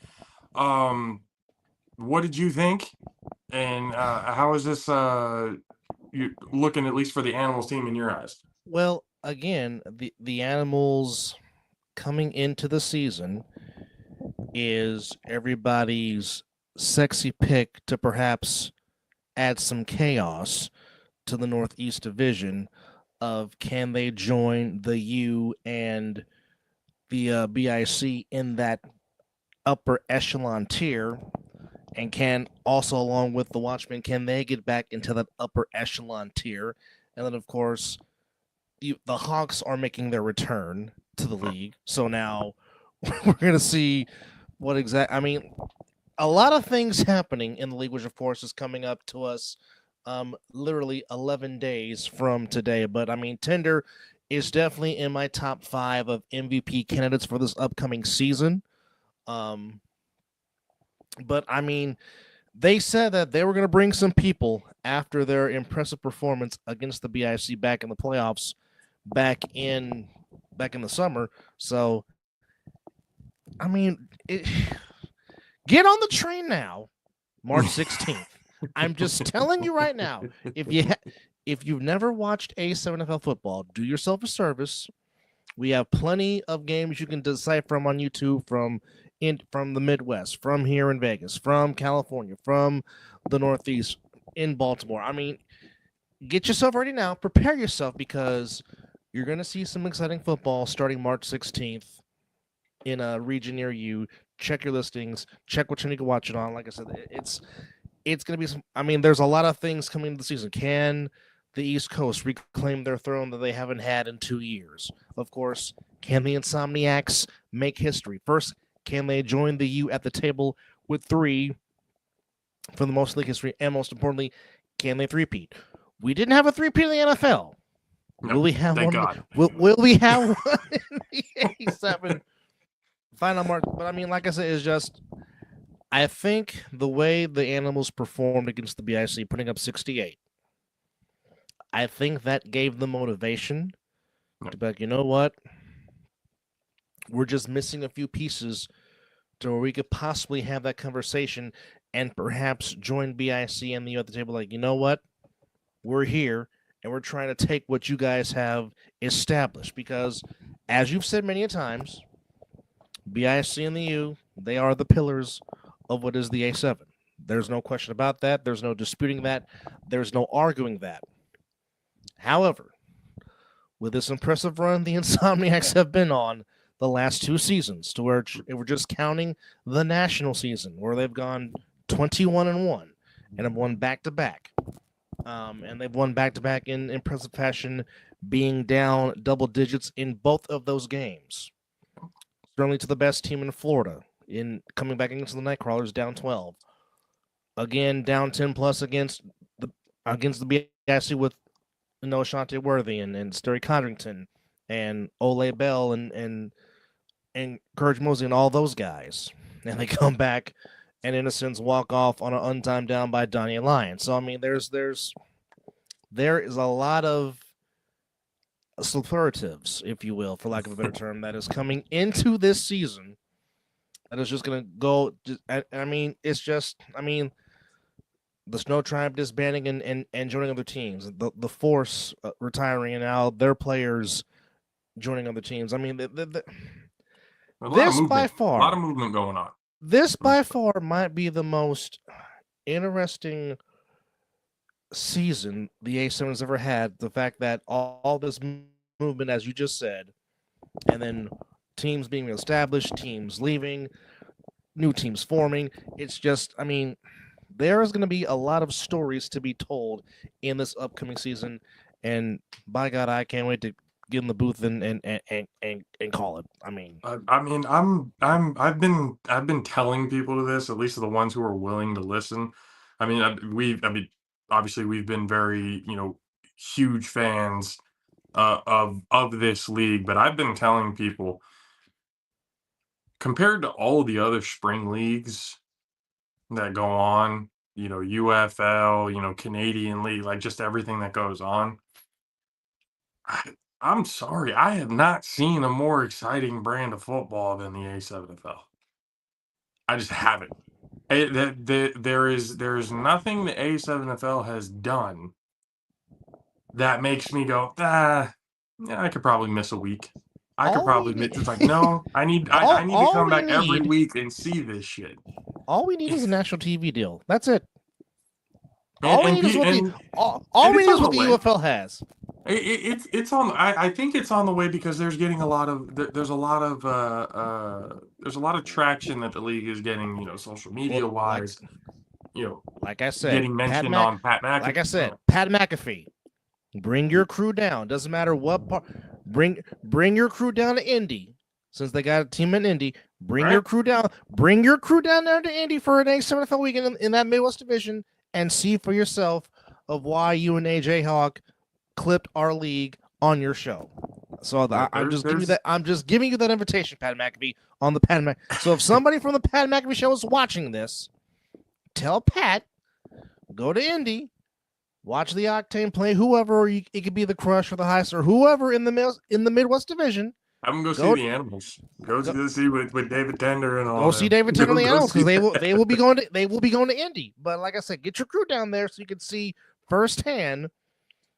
What did you think? And how is this you looking, at least for the Animals team in your eyes? Well, again, the Animals coming into the season is everybody's sexy pick to perhaps add some chaos to the Northeast Division of can they join the U and the BIC in that upper echelon tier, and can also, along with the Watchmen, can they get back into that upper echelon tier? And then, of course, the Hawks are making their return to the league. So now we're going to see what I mean, a lot of things happening in the league, which, of course, is coming up to us literally 11 days from today. But, I mean, Tender is definitely in my top 5 of MVP candidates for this upcoming season. But, I mean, they said that they were going to bring some people after their impressive performance against the BIC back in the playoffs back in the summer. So, I mean, get on the train now, March 16th. I'm just telling you right now, if you've never watched A7FL football, do yourself a service. We have plenty of games you can decide from on YouTube from the Midwest, from here in Vegas, from California, from the Northeast, in Baltimore. I mean, get yourself ready now. Prepare yourself, because you're going to see some exciting football starting March 16th in a region near you. Check your listings. Check what channel you can watch it on. Like I said, it's going to be some. I mean, there's a lot of things coming into the season. Can the East Coast reclaim their throne that they haven't had in 2 years? Of course, can the Insomniacs make history? First, can they join the U at the table with 3 for the most league history? And most importantly, can they three-peat? We didn't have a three-peat in the NFL. No, will we have thank one? God. Will we have one in the 87 final mark? But I mean, like I said, it's just, I think the way the Animals performed against the BIC, putting up 68, I think that gave them motivation to be like, you know what? We're just missing a few pieces to where we could possibly have that conversation and perhaps join BIC and the U at the table. Like, you know what? We're here and we're trying to take what you guys have established. Because, as you've said many a times, BIC and the U, they are the pillars of what is the A7. There's no question about that. There's no disputing that. There's no arguing that. However, with this impressive run the Insomniacs have been on the last 2 seasons, to where we're just counting the national season, where they've gone 21-1 and have won back-to-back. And they've won back-to-back in impressive fashion, being down double digits in both of those games. Certainly to the best team in Florida, in coming back against the Nightcrawlers, down 12. Again, down 10+ against the BIC with Ashante Worthy and Sterry Codrington and Ole Bell and Courage Mosley and all those guys. And they come back and, in a sense, walk off on an untimed down by Donnie Alliance. So, I mean, there is a lot of superlatives, if you will, for lack of a better term, that is coming into this season that is just going to go. I mean, it's just, I mean, the Snow Tribe disbanding and joining other teams, the Force retiring, and now their players joining other teams. I mean, this by far, a lot of movement going on. This by far might be the most interesting season the A7 has ever had. The fact that all this movement, as you just said, and then teams being established, teams leaving, new teams forming. It's just, I mean, there is going to be a lot of stories to be told in this upcoming season, and by God, I can't wait to get in the booth and call it. I mean, I've been telling people this, at least the ones who are willing to listen. I mean, obviously we've been very, huge fans of this league, but I've been telling people, compared to all the other spring leagues that go on, UFL, Canadian League, like just everything that goes on, I'm sorry, I have not seen a more exciting brand of football than the A7FL. I just haven't. There is nothing the A7FL has done that makes me go, yeah, I could probably miss a week. I could probably miss. It's like, no, I need to come back every week and see this shit. All we need is a national TV deal. That's it. All we need is what the UFL has. It's on. I think it's on the way because there's a lot of traction that the league is getting. Social media wise. Like I said, getting mentioned on Pat McAfee. Like I said, Pat McAfee. Bring your crew down. Doesn't matter what part. Bring your crew down to Indy, since they got a team in Indy. Bring your crew down. Bring your crew down there to Indy for an A7FL weekend in that Midwest division, and see for yourself of why you and AJ Hawk clipped our league on your show. So I'm just giving you that. I'm just giving you that invitation, Pat McAfee, on the Pat McAfee. So if somebody from the Pat McAfee show is watching this, tell Pat, go to Indy. Watch the Octane play whoever, or it could be the Crush or the Heist or whoever in the Midwest division. I'm gonna go see the Animals. Go see with David Tender and all. Go see David Tender and the Animals, because they will be going to Indy. But like I said, get your crew down there so you can see firsthand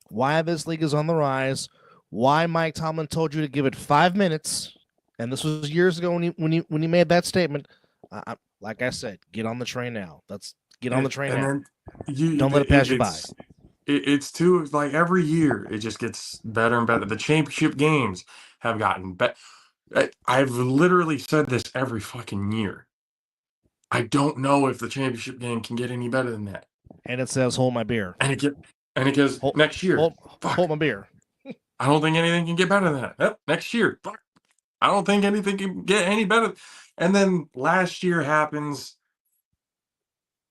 why this league is on the rise. Why Mike Tomlin told you to give it 5 minutes, and this was years ago when he made that statement. Like I said, get on the train now. Get on the train now. Don't let it pass you by. It's too, like, every year it just gets better and better. The championship games have gotten better. I've literally said this every fucking year. I don't know if the championship game can get any better than that. And it says, "Hold my beer." And And he goes, Hold, next year. Fuck. hold my beer. I don't think anything can get better than that. Yep, next year. Fuck. I don't think anything can get any better. And then last year happens.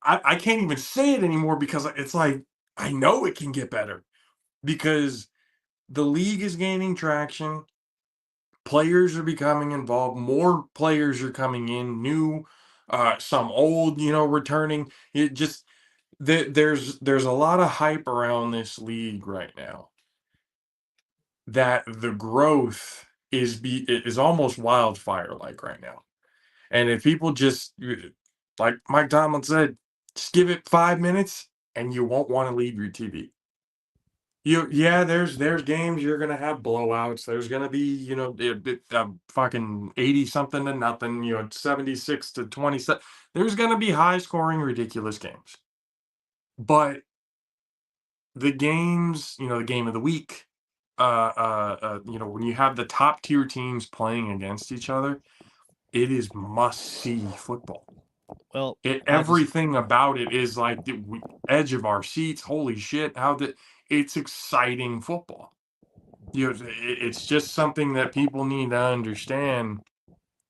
I can't even say it anymore because it's like, I know it can get better because the league is gaining traction. Players are becoming involved. More players are coming in, new, some old, returning. It just, there's a lot of hype around this league right now that the growth is almost wildfire like right now. And if people just like Mike Tomlin said, just give it 5 minutes and you won't want to leave your TV. Yeah, there's games you're gonna have blowouts. There's gonna be fucking 80 something to nothing. 76 to 27. There's gonna be high scoring, ridiculous games. But the games, the game of the week, when you have the top tier teams playing against each other, it is must see football. Well, Everything about it is like the edge of our seats. Holy shit! It's exciting football. It's just something that people need to understand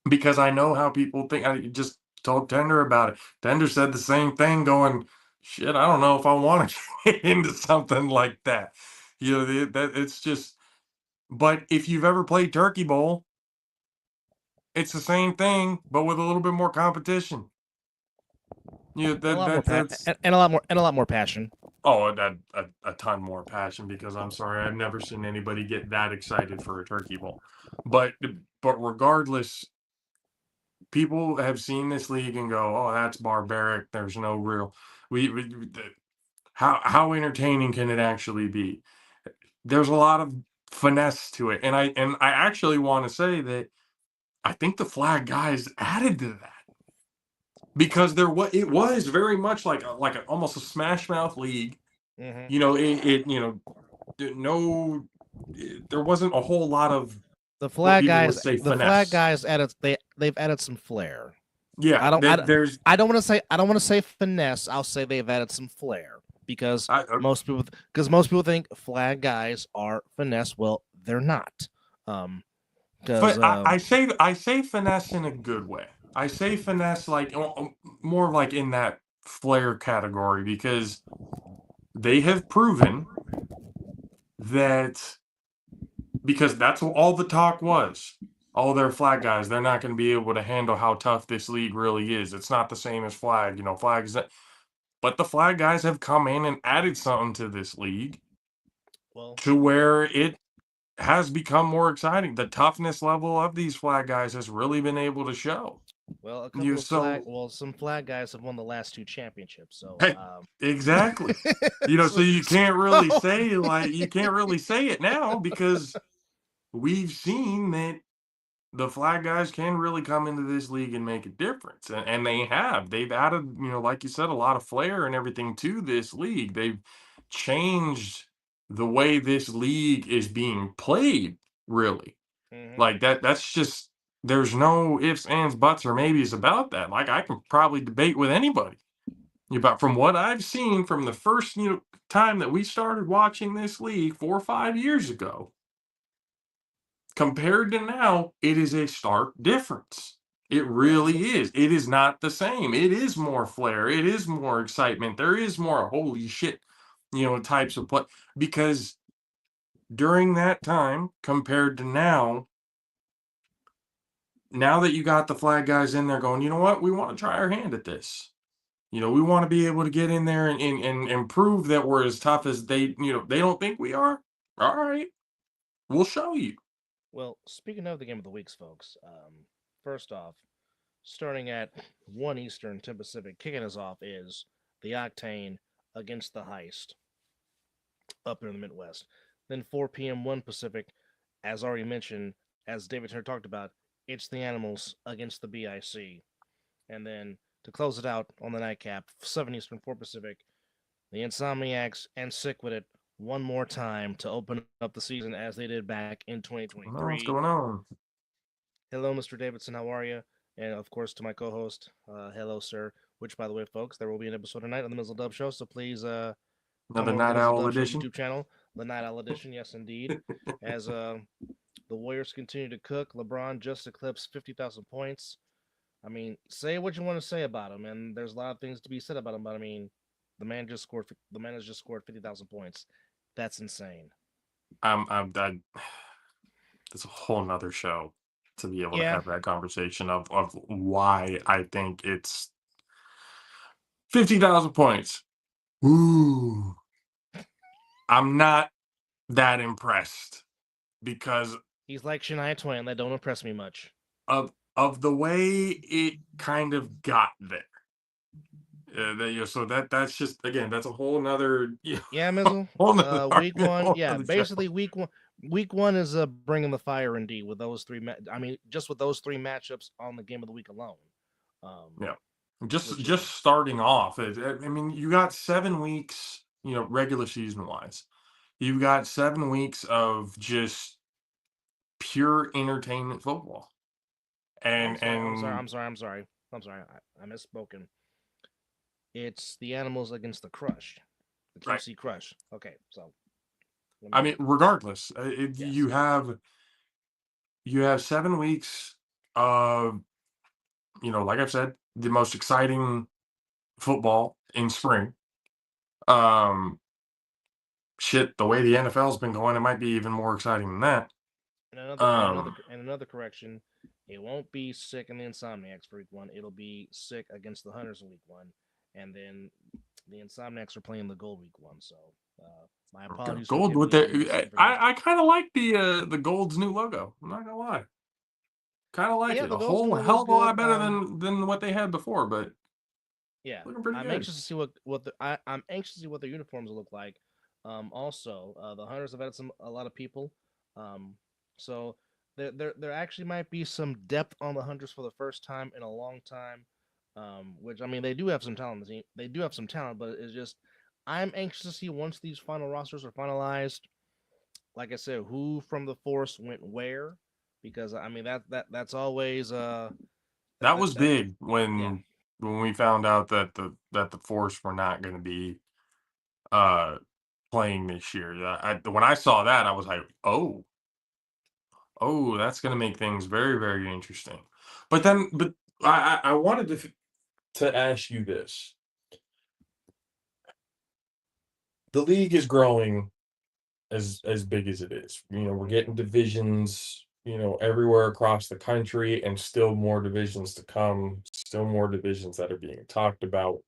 because I know how people think. I just told Tender about it. Tender said the same thing, going, "Shit, I don't know if I want to get into something like that." That it's just. But if you've ever played Turkey Bowl, it's the same thing, but with a little bit more competition. and a lot more passion. Oh, a ton more passion because I'm sorry, I've never seen anybody get that excited for a turkey bowl. But regardless, people have seen this league and go, "Oh, that's barbaric. There's no real how entertaining can it actually be?" There's a lot of finesse to it, and I actually want to say that I think the flag guys added to that because it was very much like almost a smash mouth league. Mm-hmm. There wasn't a whole lot of The what flag people would guys, say the finesse. flag guys they've added some flair. Yeah, I don't want to say finesse. I'll say they've added some flair because most people think flag guys are finesse. Well, they're not. I say finesse in a good way. I say finesse like more like in that flair category because they have proven that because that's what all the talk was. Oh, they're flag guys. They're not going to be able to handle how tough this league really is. It's not the same as flag. Flags. But the flag guys have come in and added something to this league to where it has become more exciting. The toughness level of these flag guys has really been able to show. Well, some flag guys have won the last 2 championships. So exactly. So you can't really say it now because we've seen that the flag guys can really come into this league and make a difference. And they have. They've added, like you said, a lot of flair and everything to this league. They've changed the way this league is being played, really. Mm-hmm. Like that's just there's no ifs, ands, buts, or maybes about that. Like I can probably debate with anybody. But from what I've seen from the first, time that we started watching this league 4 or 5 years ago, compared to now, it is a stark difference. It really is. It is not the same. It is more flair. It is more excitement. There is more holy shit, types of play. Because during that time, compared to now that you got the flag guys in there going, you know what, we want to try our hand at this. We want to be able to get in there and prove that we're as tough as they don't think we are. All right, we'll show you. Well, speaking of the game of the weeks, folks, first off, starting at 1 Eastern, 10 Pacific, kicking us off is the Octane against the Heist up in the Midwest. Then 4 p.m., 1 Pacific, as already mentioned, as David Turner talked about, it's the Animals against the BIC. And then to close it out on the nightcap, 7 Eastern, 4 Pacific, the Insomniacs and Sick With It one more time to open up the season as they did back in 2023. What's going on? Hello, Mr. Davidson. How are you? And of course, to my co-host, hello, sir. Which, by the way, folks, there will be an episode tonight on the Mizzle Dub Show, so please Another Night Unorganized Owl Adoption edition. YouTube channel, the Night Owl edition. Yes, indeed. As the Warriors continue to cook, LeBron just eclipsed 50,000 points. I mean, say what you want to say about him, and there's a lot of things to be said about him. But I mean, the man has just scored 50,000 points. That's insane. That's a whole nother show to be able to Yeah, have that conversation of why I think it's 50,000 points. Ooh, I'm not that impressed because he's like Shania Twain. That don't impress me much. of the way it kind of got there. So that's just, again, that's a whole nother Yeah, Mizzle. whole nother Week one. whole Yeah, nother show. basically week one. Week one is bringing the fire indeed with those three. I mean, just with those three matchups on the game of the week alone. Yeah, just Which just is starting off. I mean, you got 7 weeks, regular season wise. You've got 7 weeks of just pure entertainment football, oh, and I'm sorry. I misspoken. It's the Animals against the Crush, the right. QC Crush. Okay, so I mean, regardless, yes, you have 7 weeks of, like I've said, the most exciting football in spring. Um, Shit, the way the NFL's been going, it might be even more exciting than that. another correction. It won't be sick in the Insomniacs for week one. It'll be sick against the Hunters in week one, and then the Insomniacs are playing the Gold week one. So my apologies for Gold giving with you any the, misinformation. I kind of like the Gold's new logo. I'm not gonna lie, kind of like Yeah, it the a Gold's whole logo is hell of a lot good. better than what they had before, but Yeah, looking pretty I'm good. anxious to see I'm anxious to see what their uniforms look like. Also, the Hunters have had a lot of people. So there actually might be some depth on the Hunters for the first time in a long time. Which I mean they do have some talent. They do have some talent, but it's just I'm anxious to see once these final rosters are finalized. Like I said, who from the Force went where? Because I mean that's always That was that big yeah. when we found out that the Force were not going to be uh playing this year. When I saw that, I was like, oh, that's going to make things very, very interesting. But I wanted to ask you this: the league is growing as big as it is. We're getting divisions, everywhere across the country, and still more divisions to come. Still more divisions that are being talked about.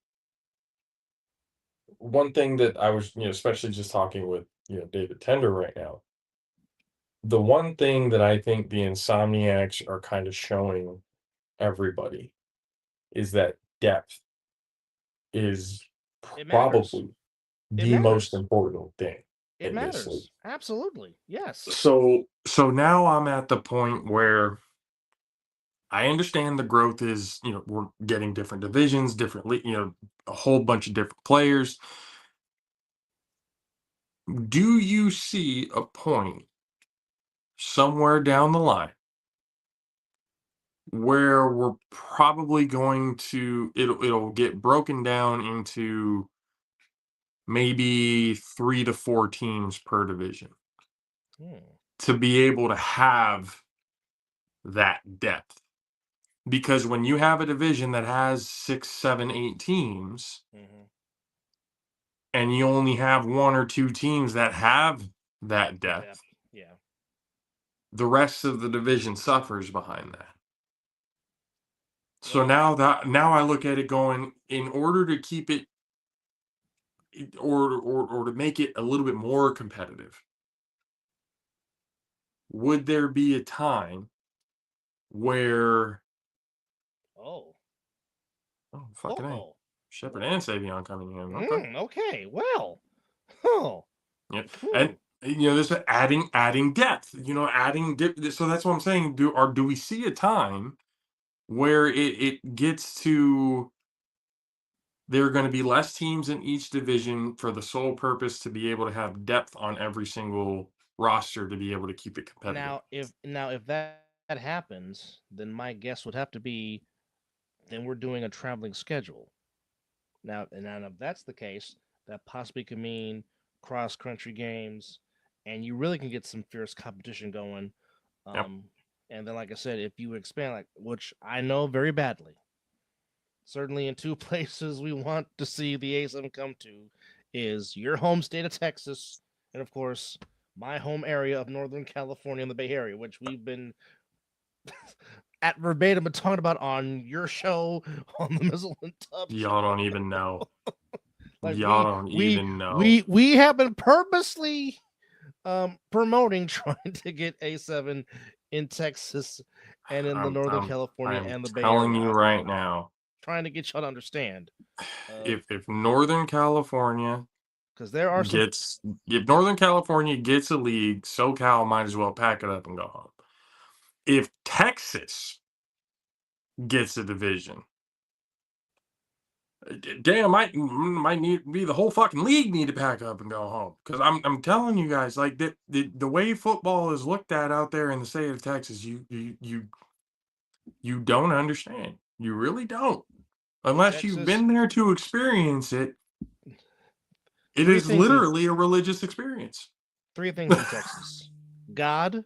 One thing that I was, especially just talking with, David Tender right now, the one thing that I think the Insomniacs are kind of showing everybody is that depth is It matters. probably It the most matters. important thing It in this league. matters. Absolutely. Yes. So now I'm at the point where I understand the growth is, we're getting different divisions, different, a whole bunch of different players. Do you see a point somewhere down the line where we're probably going to, it'll get broken down into maybe 3 to 4 teams per division Hmm. to be able to have that depth? Because when you have a division that has 6, 7, 8 teams, Mm-hmm. and you only have 1 or 2 teams that have that The depth. depth, Yeah. the rest of the division suffers behind that. So Well, now I look at it going, in order to keep it, or to make it a little bit more competitive, would there be a time where, oh. oh, fucking A, Oh. Shepard and Well. Savion coming in? Okay. Okay. Well. Oh. Yeah, and Whew. this adding depth, adding depth. So that's what I'm saying. Do we see a time where it gets to, there are going to be less teams in each division for the sole purpose to be able to have depth on every single roster to be able to keep it competitive? If that happens, then my guess would have to be then we're doing a traveling schedule. Now if that's the case, that possibly could mean cross country games, and you really can get some fierce competition going. Yep. And then, like I said, if you expand, like which I know very badly, certainly in two places we want to see the A7 come to is your home state of Texas, and of course my home area of Northern California in the Bay Area, which we've been at verbatim talking about on your show on the Mizzle and Tub show. Y'all don't even know. Like Y'all don't even know. we have been purposely promoting trying to get A7 in Texas and in the Northern California I'm and the Bay telling Area. you right now, Trying to get y'all to understand. if Northern California Because there are some if Northern California gets a league, SoCal might as well pack it up and go home. If Texas gets a division, damn, might need be the whole fucking league need to pack up and go home. Because I'm telling you guys, like the way football is looked at out there in the state of Texas, you don't understand. You really don't, unless you've been there to experience it. It is literally a religious experience. 3 things in Texas: God,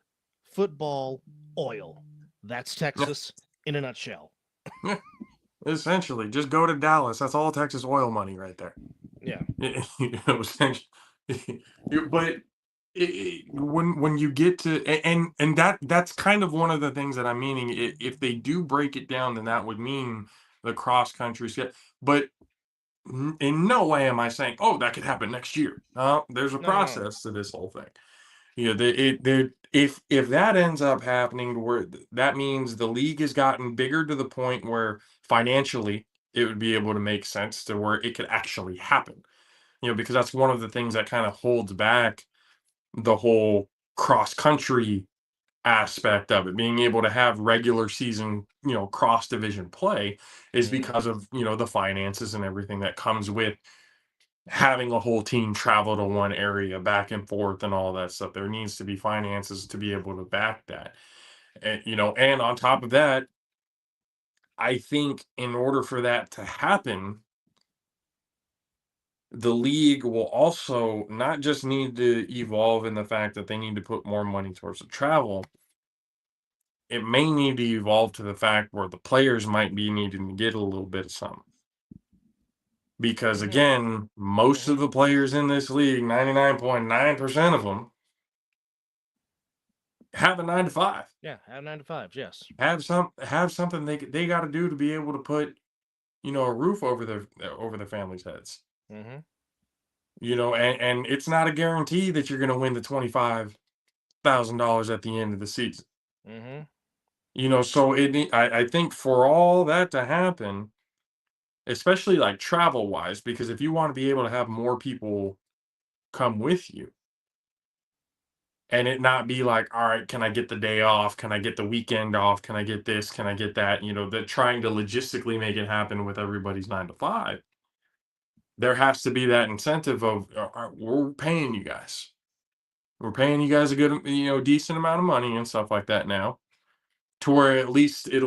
football, oil. That's Texas in a nutshell. Yeah. Essentially, just go to Dallas. That's all Texas oil money right there. Yeah. But when you get to and that's kind of one of the things that I'm meaning. If they do break it down, then that would mean the cross country skip. But in no way am I saying, oh, that could happen next year. There's a process to this whole thing. You know, if that ends up happening to where that means the league has gotten bigger to the point where financially it would be able to make sense to where it could actually happen. You know, because that's one of the things that kind of holds back the whole cross country aspect of it, being able to have regular season, you know, cross division play is because of, you know, the finances and everything that comes with having a whole team travel to one area back and forth and all that stuff. There needs to be finances to be able to back that. And, you know, and on top of that, I think in order for that to happen, the league will also not just need to evolve in the fact that they need to put more money towards the travel. It may need to evolve to the fact where the players might be needing to get a little bit of something. Because again, most of the players in this league, 99.9% of them, have a 9 to 5. Yeah, have 9 to 5. Yes. Have something they got to do to be able to put, you know, a roof over their families' heads. You know, and it's not a guarantee that you're going to win the $25,000 at the end of the season. You know, so I think for all that to happen, especially like travel wise, because if you want to be able to have more people come with you and it not be like, all right, can I get the day off? Can I get the weekend off? Can I get this? Can I get that? You know, that trying to logistically make it happen with everybody's 9 to 5. There has to be that incentive of, all right, we're paying you guys. We're paying you guys a good, you know, decent amount of money and stuff like that now, to where at least it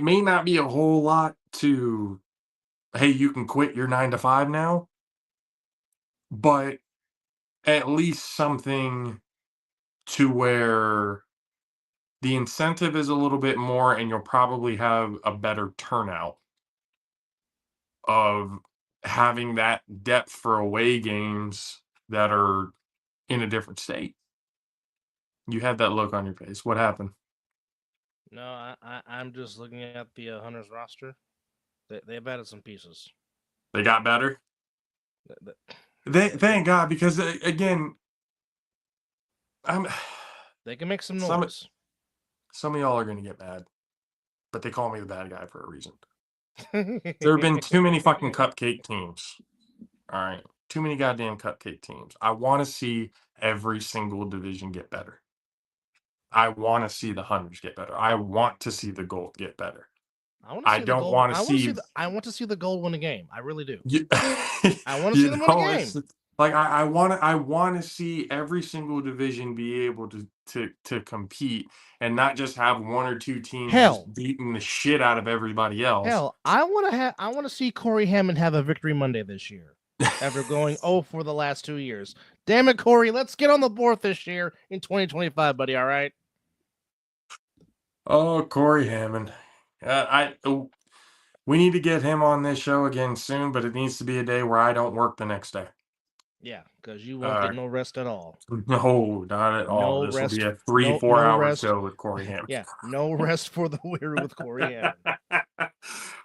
may not be a whole lot to, hey, you can quit your 9 to 5 now, but at least something to where the incentive is a little bit more and you'll probably have a better turnout of having that depth for away games that are in a different state. You had that look on your face. What happened? No, I'm just looking at the Hunters roster. They've added some pieces. They got better? Thank God, because again, they can make some noise. Some of y'all are going to get mad, but they call me the bad guy for a reason. There have been too many fucking cupcake teams. All right. Too many goddamn cupcake teams. I want to see every single division get better. I want to see the Hunters get better. I want to see the Gold get better. I don't want to see. I want to see the Gold win a game. I really do. You, I want to see them win a game. Like I wanna see every single division be able to compete and not just have one or two teams Hell. just beating the shit out of everybody else. Hell, I want to see Corey Hammond have a victory Monday this year. After going 0 for the last 2 years. Damn it, Corey, let's get on the board this year in 2025, buddy, all right? Oh, Corey Hammond. We need to get him on this show again soon, but it needs to be a day where I don't work the next day. Yeah, because you won't get no rest at all. No, not at all. No This will rest. be a 3-4 no hour rest. show with Corey Hammond. Yeah, no rest for the weary with Corey Hammond.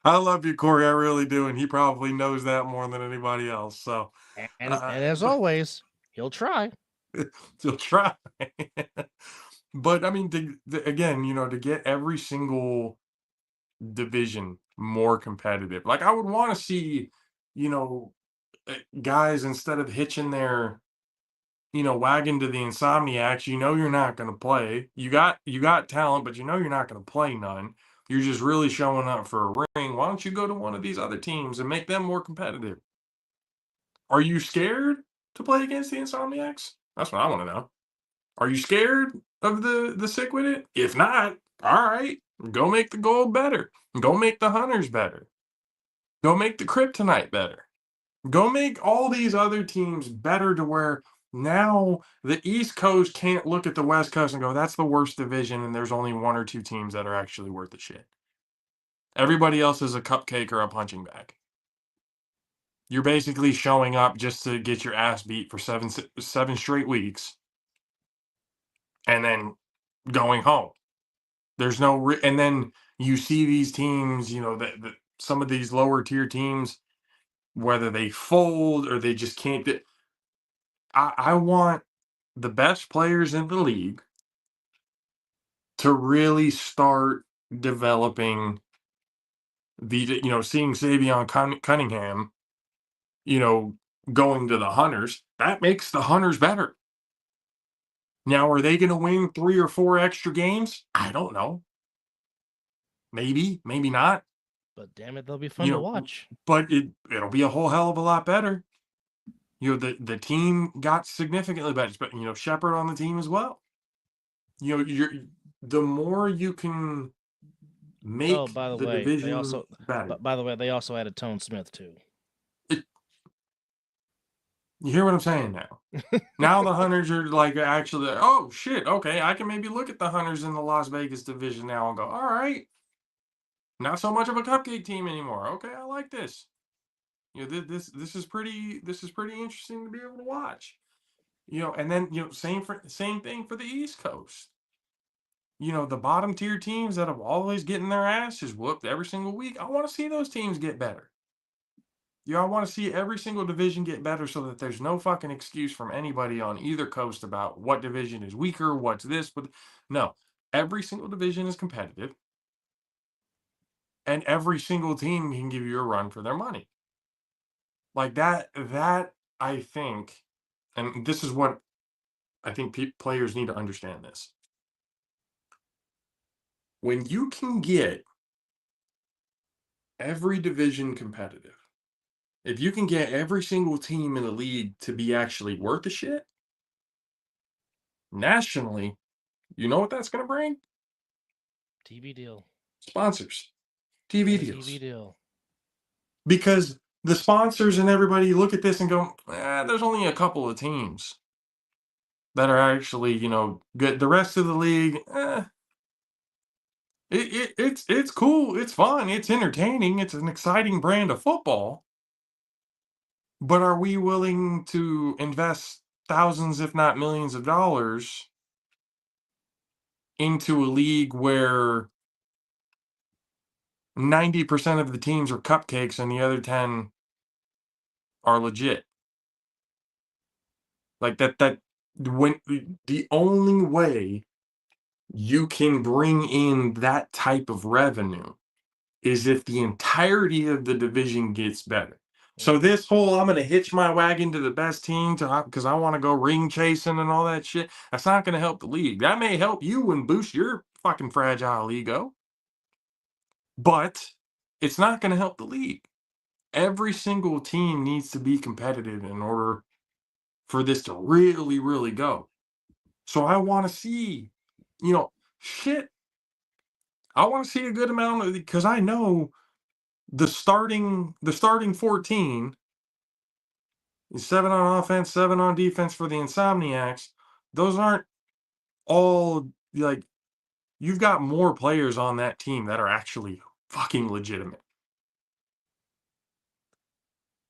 I love you, Corey. I really do, and he probably knows that more than anybody else. So, And as always, he'll try. he'll try. But I mean, again, to get every single division more competitive. Like I would want to see, guys instead of hitching their wagon to the Insomniacs, you're not going to play. You got talent, but you're not going to play none. You're just really showing up for a ring. Why don't you go to one of these other teams and make them more competitive? Are you scared to play against the Insomniacs? That's what I want to know. Are you scared of the sick with it? If not, all right, go make the gold better. Go make the hunters better. Go make the kryptonite better. Go make all these other teams better to where now the East Coast can't look at the West Coast and go, that's the worst division, and there's only one or two teams that are actually worth the shit. Everybody else is a cupcake or a punching bag. You're basically showing up just to get your ass beat for seven straight weeks and then going home. There's no and then you see these teams, some of these lower tier teams, whether they fold or they just can't. I want the best players in the league to really start developing seeing Savion Cunningham, going to the Hunters. That makes the Hunters better. Now, are they going to win 3 or 4 extra games? I don't know. Maybe, maybe not. But damn it, they'll be fun to watch. But it'll be a whole hell of a lot better. The team got significantly better, but Shepard on the team as well. The more you can make by the way, division better. By the way, they also added Tone Smith too. You hear what I'm saying now? Now the Hunters are like actually, oh shit, okay, I can maybe look at the Hunters in the Las Vegas division now and go, all right, not so much of a cupcake team anymore. Okay, I like this. This is pretty interesting to be able to watch. And then same thing for the East Coast. The bottom tier teams that have always getting their asses whooped every single week. I want to see those teams get better. I want to see every single division get better so that there's no fucking excuse from anybody on either coast about what division is weaker, what's this, but no. Every single division is competitive. And every single team can give you a run for their money. Like that I think, and this is what I think players need to understand this. When you can get every division competitive, if you can get every single team in the league to be actually worth the shit, nationally, you know what that's going to bring? TV deal. Sponsors. TV deals. TV deal. Because the sponsors and everybody look at this and go, there's only a couple of teams that are actually, good. The rest of the league, it's cool, it's fun, it's entertaining, it's an exciting brand of football. But are we willing to invest thousands, if not millions of dollars into a league where 90% of the teams are cupcakes and the other 10 are legit? Like when the only way you can bring in that type of revenue is if the entirety of the division gets better. So this whole I'm going to hitch my wagon to the best team because I want to go ring chasing and all that shit, that's not going to help the league. That may help you and boost your fucking fragile ego, but it's not going to help the league. Every single team needs to be competitive in order for this to really, really go. So I want to see, shit. I want to see a good amount of, because I know the starting 14 is 7 on offense, 7 on defense for the Insomniacs. Those aren't all like, you've got more players on that team that are actually fucking legitimate.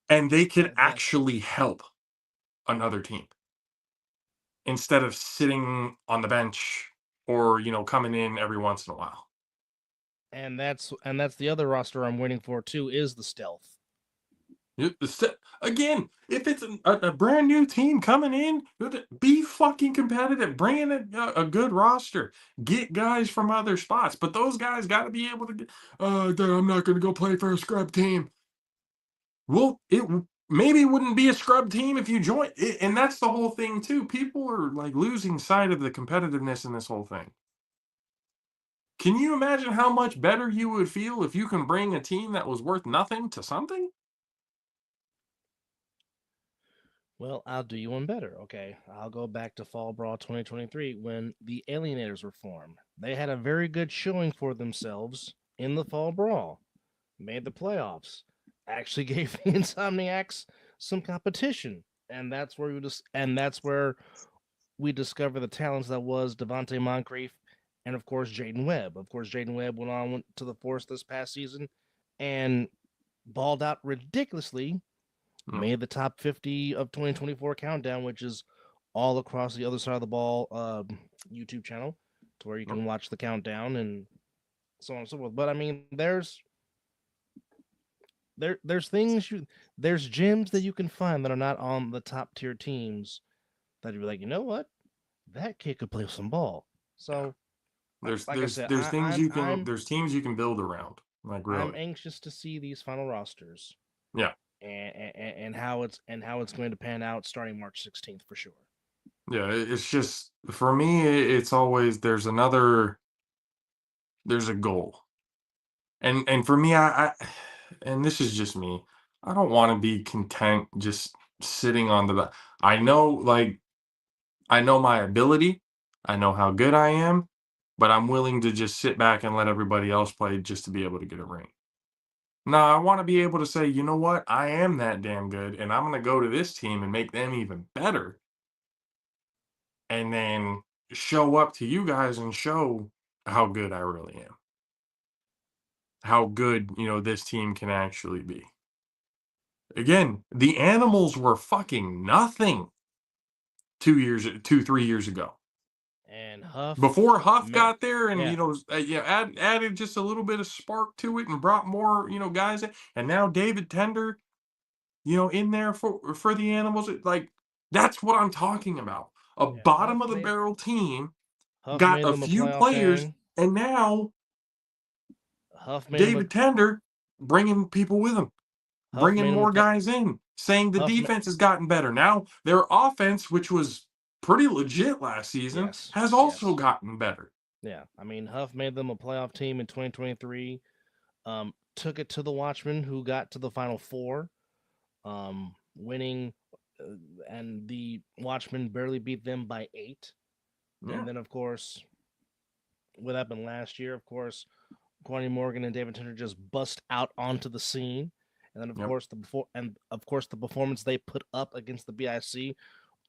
And they could actually help another team instead of sitting on the bench or, coming in every once in a while. And that's the other roster I'm waiting for too, is the stealth. Again, if it's a brand new team coming in, be fucking competitive. Bring in a good roster. Get guys from other spots. But those guys got to be able to get, I'm not going to go play for a scrub team. Well, maybe wouldn't be a scrub team if you join. And that's the whole thing, too. People are like losing sight of the competitiveness in this whole thing. Can you imagine how much better you would feel if you can bring a team that was worth nothing to something? Well, I'll do you one better. Okay, I'll go back to Fall Brawl 2023 when the Alienators were formed. They had a very good showing for themselves in the Fall Brawl, made the playoffs, actually gave the Insomniacs some competition, and that's where we discover the talents that was Devontae Moncrief and of course Jaden Webb. Of course, Jaden Webb went to the Force this past season and balled out ridiculously. Made the top 50 of 2024 countdown, which is all across the other side of the ball YouTube channel, to where you can watch the countdown and so on and so forth. But I mean, there's there's gems that you can find that are not on the top tier teams that you'd be like, you know what, that kid could play some ball. So there's like I said, there's things there's teams you can build around. Like, really. I'm anxious to see these final rosters. Yeah. And how it's going to pan out starting March 16th for sure. Yeah, it's just, for me, it's always there's a goal. And for me, I and this is just me, I don't want to be content just sitting on the I know my ability, I know how good I am, but I'm willing to just sit back and let everybody else play just to be able to get a ring. No, I want to be able to say, you know what, I am that damn good, and I'm going to go to this team and make them even better. And then show up to you guys and show how good I really am. How good, this team can actually be. Again, the Animals were fucking nothing 3 years ago. And Huff, Before Huff got there and, yeah. added just a little bit of spark to it and brought more, guys in. And now David Tender, in there for the Animals. Like, that's what I'm talking about. A bottom of the barrel team Huff got made a them a few playoff players, team. and now Huff made David Tender bringing people with him, bringing more guys in, saying the defense has gotten better. Now their offense, which was pretty legit last season, has also gotten better. Yeah, I mean, Huff made them a playoff team in 2023. Took it to the Watchmen, who got to the Final Four, winning, and the Watchmen barely beat them by 8. Yeah. And then, of course, what happened last year, of course, Quanny Morgan and David Tender just bust out onto the scene. And then, of course, the performance they put up against the BIC,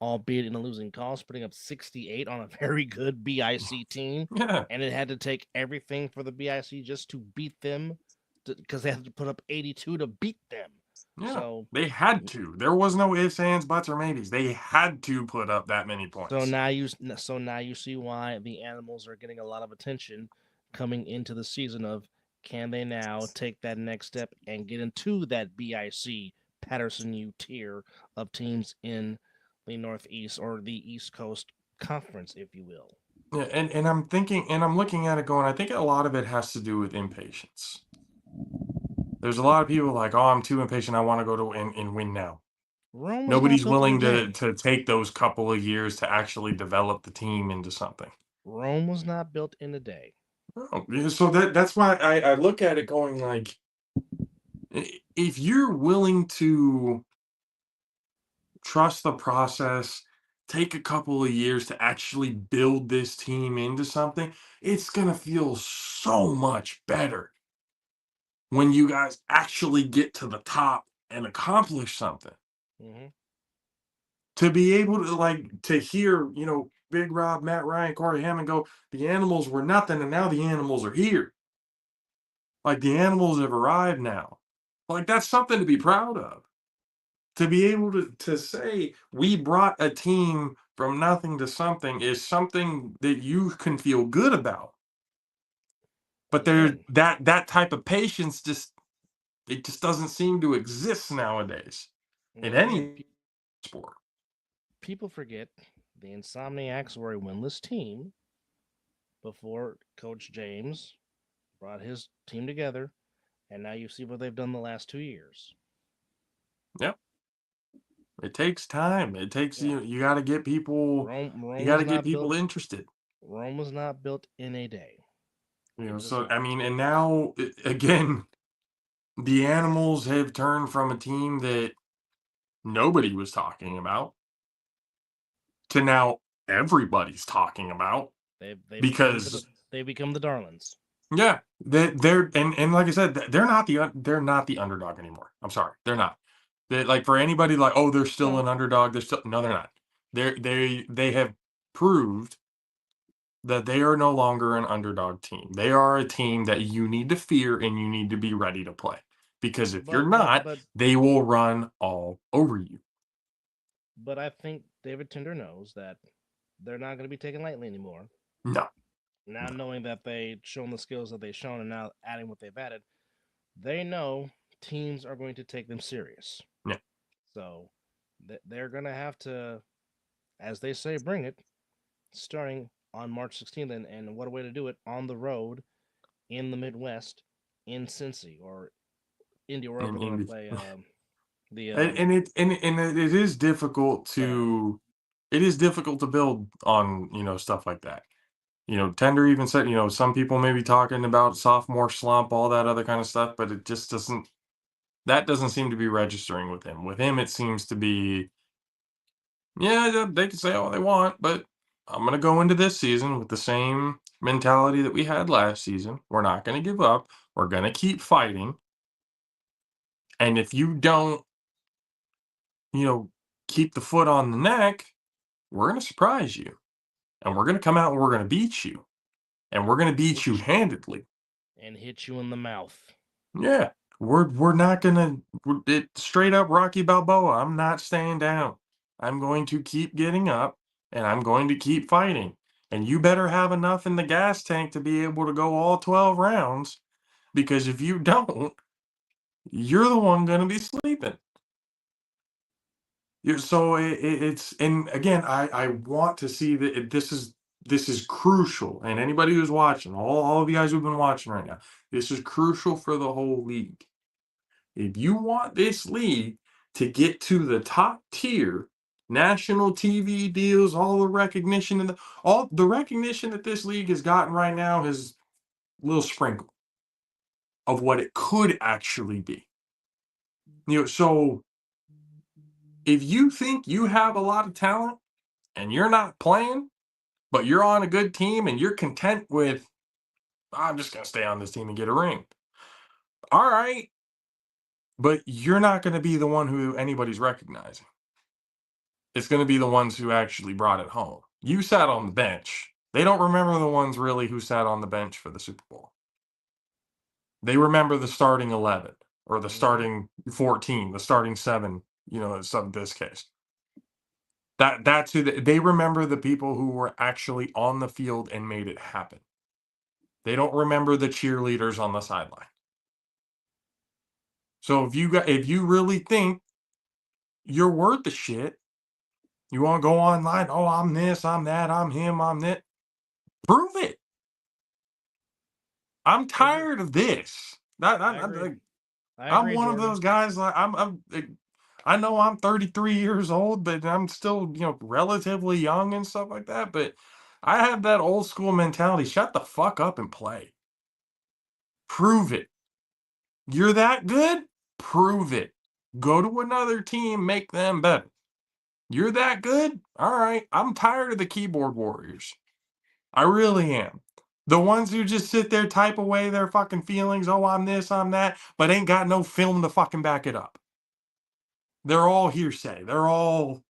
albeit in a losing cause, putting up 68 on a very good BIC team. Yeah. And it had to take everything for the BIC just to beat them, because they had to put up 82 to beat them. Yeah, so they had to. There was no ifs, ands, buts, or maybes. They had to put up that many points. So now you see why the Animals are getting a lot of attention coming into the season of, can they now take that next step and get into that BIC Patterson U tier of teams in the Northeast or the East Coast Conference, if you will. Yeah, and I'm thinking, and I'm looking at it going, I think a lot of it has to do with impatience. There's a lot of people like, oh, I'm too impatient. I want to go to and win now. Nobody's willing to take those couple of years to actually develop the team into something. Rome was not built in a day. Oh, so that's why I look at it going like, if you're willing to trust the process, take a couple of years to actually build this team into something, it's going to feel so much better when you guys actually get to the top and accomplish something. Mhm. To be able to to hear, Big Rob, Matt Ryan, Corey Hammond go, the animals were nothing, and now the animals are here. Like the animals have arrived now. Like that's something to be proud of. To be able to say we brought a team from nothing to something is something that you can feel good about. But there Again, that type of patience just doesn't seem to exist nowadays in again, any sport. people forget the Insomniacs were a winless team before Coach James brought his team together, and now you see what they've done the last 2 years. Yep. It takes time. It takes Yeah, you got to get people you Rome got was to get not people built. interested. Rome was not built in a day. It was So I not. mean, and now again, the animals have turned from a team that nobody was talking about to now everybody's talking about because They become the darlings. yeah, they're and like I said, they're not the underdog anymore. I'm sorry, they're not. They like for anybody like oh they're still No, an underdog. They're still no they're not. They have proved that they are no longer an underdog team. They are a team that you need to fear and you need to be ready to play because if you're but not, they will run all over you. but I think David Tinder knows that they're not going to be taken lightly anymore. No, Now no. knowing that they've shown the skills that they've shown, and now adding what they've added, they know teams are going to take them serious. Yeah. So they're going to have to, as they say, bring it starting on March 16th. And what a way to do it on the road in the Midwest in Cincy or Indy, wherever And, they're going to and play the. it is difficult Playoff. to build on stuff like that. Tender even said some people may be talking about sophomore slump, all that other kind of stuff, but it just doesn't seem to be registering with him. With him, it seems to be yeah they can say all they want, but I'm gonna go into this season with the same mentality that we had last season. We're not gonna give up. We're gonna keep fighting, and if you don't you know keep the foot on the neck, we're going to surprise you and we're going to come out and we're going to beat you and we're going to beat you handedly. And hit you in the mouth. Yeah. We're not going to straight up Rocky Balboa. I'm not staying down. I'm going to keep getting up and I'm going to keep fighting. And you better have enough in the gas tank to be able to go all 12 rounds because if you don't, you're the one going to be sleeping. Yeah, so it's and again, I want to see that this is crucial, and anybody who's watching, all of you guys who've been watching right now, this is crucial for the whole league. If you want this league to get to the top tier, national TV deals, all the recognition and all the recognition that this league has gotten right now is a little sprinkle of what it could actually be. So if you think you have a lot of talent and you're not playing, but you're on a good team and you're content with, I'm just going to stay on this team and get a ring. All right. But you're not going to be the one who anybody's recognizing. It's going to be the ones who actually brought it home. You sat on the bench. They don't remember the ones really who sat on the bench for the Super Bowl. They remember the starting 11 or the starting 14, the starting 7, in this case. That's who they remember the people who were actually on the field and made it happen. They don't remember the cheerleaders on the sideline. So if you really think you're worth the shit, you want to go online, oh, I'm this, I'm that, I'm him, I'm that. Prove it. I'm tired of this. I agree. I I'm agree, one of Jordan. those guys like I know I'm 33 years old, but I'm still, relatively young and stuff like that, but I have that old school mentality. Shut the fuck up and play. Prove it. You're that good? Prove it. Go to another team, make them better. You're that good? All right. I'm tired of the keyboard warriors. I really am. The ones who just sit there, type away their fucking feelings. Oh, I'm this, I'm that, but ain't got no film to fucking back it up. They're all hearsay. They're all,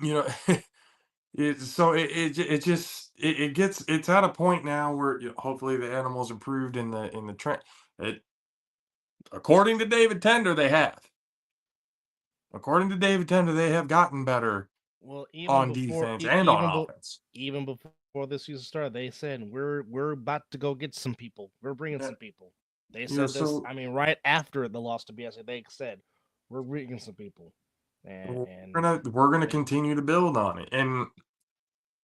you know, it gets, it's at a point now where hopefully the animals improved in the trend. According to David Tender, they have. According to David Tender, they have gotten better Well, on defense and on offense. even before this season started, they said we're about to go get some people. We're bringing Yeah. some people. They You know, said this. so I mean, right after the loss to BSA, they said we're bringing some people, and we're gonna they- continue to build on it, and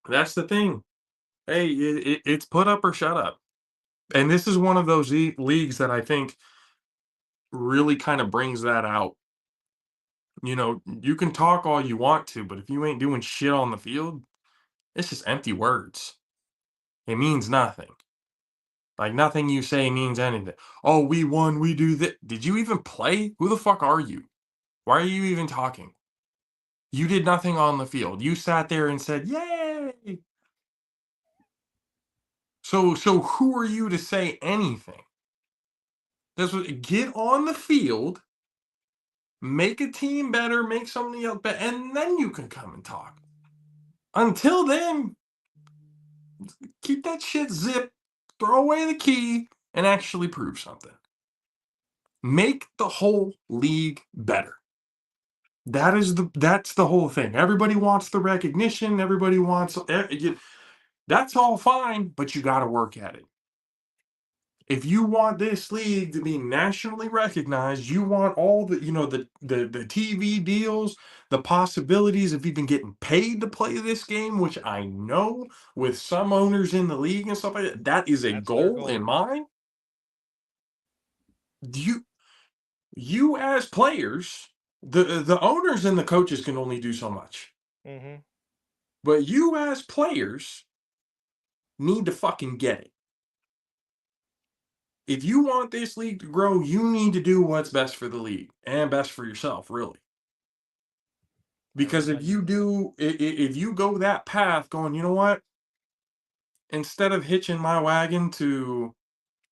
that's the thing. Hey, it's put up or shut up, and this is one of those leagues that I think really kind of brings that out. You know, you can talk all you want to, but if you ain't doing shit on the field, it's just empty words. It means nothing. Like, nothing you say means anything. Oh, we won, we do that. Did you even play? Who the fuck are you? Why are you even talking? You did nothing on the field. You sat there and said, "Yay!" So who are you to say anything? Get on the field, make a team better, make something else better, and then you can come and talk. Until then, keep that shit zipped, throw away the key, and actually prove something. Make the whole league better. That's the whole thing. Everybody wants the recognition. Everybody wants that's all fine, but you got to work at it. If you want this league to be nationally recognized, you want all the the TV deals, the possibilities of even getting paid to play this game, which I know with some owners in the league and stuff like that, that is a That's their goal in goal. mind. You as players, the owners and the coaches can only do so much. Mm-hmm. But you as players need to fucking get it. If you want this league to grow, you need to do what's best for the league and best for yourself, really. Because if you go that path going, you know what? Instead of hitching my wagon to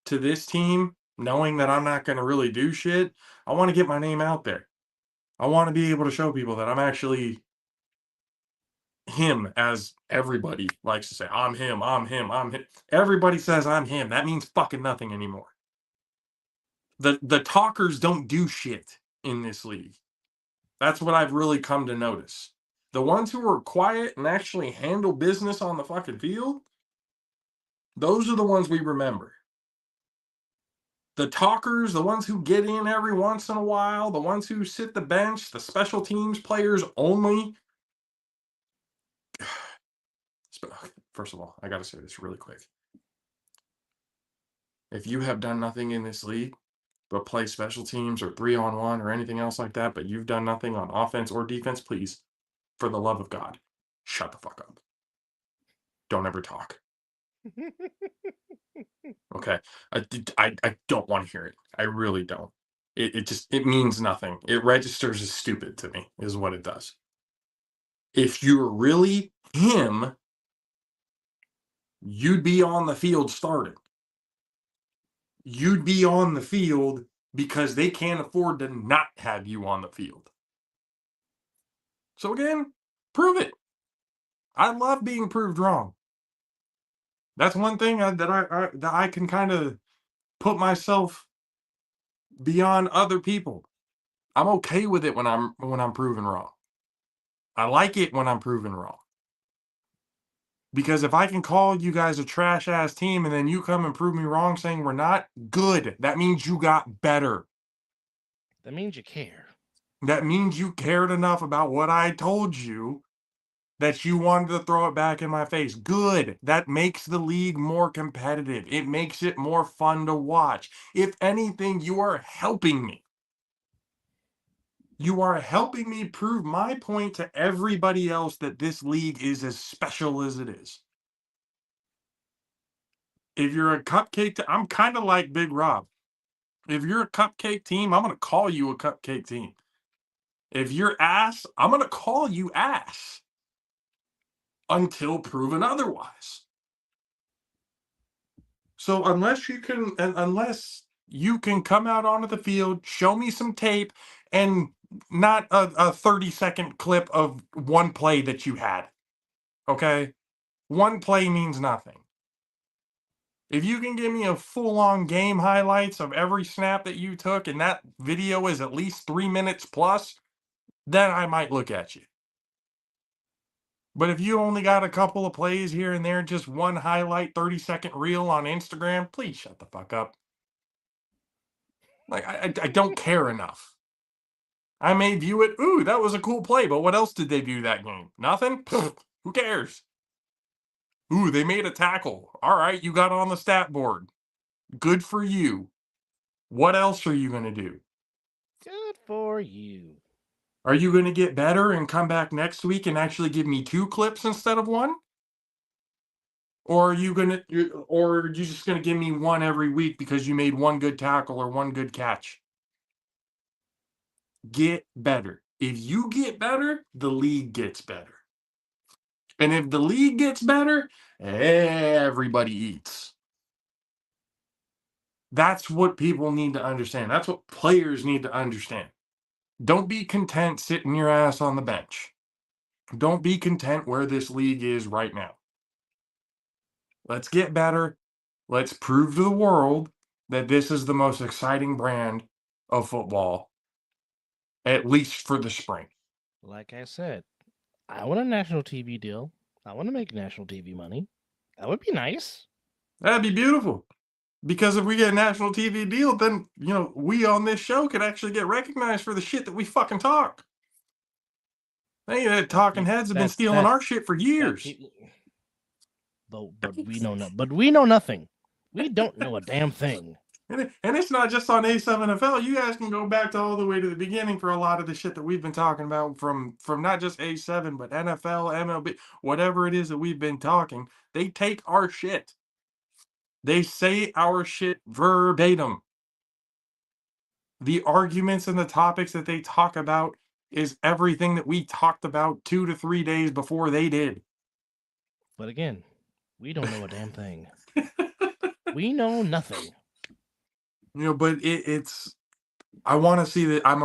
this team, knowing that I'm not going to really do shit, I want to get my name out there. I want to be able to show people that I'm actually him, as everybody likes to say. I'm him, I'm him, I'm him. Everybody says I'm him. That means fucking nothing anymore. The talkers don't do shit in this league. That's what I've really come to notice. The ones who are quiet and actually handle business on the fucking field, those are the ones we remember. The talkers, the ones who get in every once in a while, the ones who sit the bench, the special teams players only. First of all, I got to say this really quick. If you have done nothing in this league but play special teams or 3-on-1 or anything else like that, but you've done nothing on offense or defense, please, for the love of God, shut the fuck up. Don't ever talk. Okay? I don't want to hear it. I really don't. It means nothing. It registers as stupid to me, is what it does. If you're really him, you'd be on the field starting. You'd be on the field because they can't afford to not have you on the field. So again, prove it. I love being proved wrong. That's one thing that I can kind of put myself beyond other people. I'm okay with it when I'm proven wrong. I like it when I'm proven wrong. Because if I can call you guys a trash ass team and then you come and prove me wrong saying we're not, good. That means you got better. That means you care. That means you cared enough about what I told you that you wanted to throw it back in my face. Good. That makes the league more competitive. It makes it more fun to watch. If anything, you are helping me. You are helping me prove my point to everybody else that this league is as special as it is. If you're a cupcake, I'm kind of like Big Rob. If you're a cupcake team, I'm going to call you a cupcake team. If you're ass, I'm going to call you ass until proven otherwise. So unless you can come out onto the field, show me some tape, and not a 30-second clip of one play that you had. Okay? One play means nothing. If you can give me a full-on game highlights of every snap that you took, and that video is at least 3 minutes plus, then I might look at you. But if you only got a couple of plays here and there, just one highlight 30-second reel on Instagram, please shut the fuck up. Like, I don't care enough. I may view it, ooh, that was a cool play, but what else did they view that game? Nothing? Who cares? Ooh, they made a tackle. All right, you got on the stat board. Good for you. What else are you going to do? Good for you. Are you going to get better and come back next week and actually give me 2 clips instead of 1? Or are you just going to give me 1 every week because you made 1 good tackle or 1 good catch? Get better. If you get better, the league gets better. And if the league gets better, everybody eats. That's what people need to understand. That's what players need to understand. Don't be content sitting your ass on the bench. Don't be content where this league is right now. Let's get better. Let's prove to the world that this is the most exciting brand of football, at least for the spring. Like I said, I want a national TV deal. I want to make national TV money. That would be nice. That'd be beautiful. Because if we get a national TV deal, then, we on this show could actually get recognized for the shit that we fucking talk. Hey, talking heads have been stealing our shit for years. But we know nothing. We don't know a damn thing. And it's not just on A7FL. You guys can go back to all the way to the beginning for a lot of the shit that we've been talking about from not just A7, but NFL, MLB, whatever it is that we've been talking. They take our shit. They say our shit verbatim. The arguments and the topics that they talk about is everything that we talked about 2 to 3 days before they did. But again, we don't know a damn thing. We know nothing. But it's. I want to see that. I'm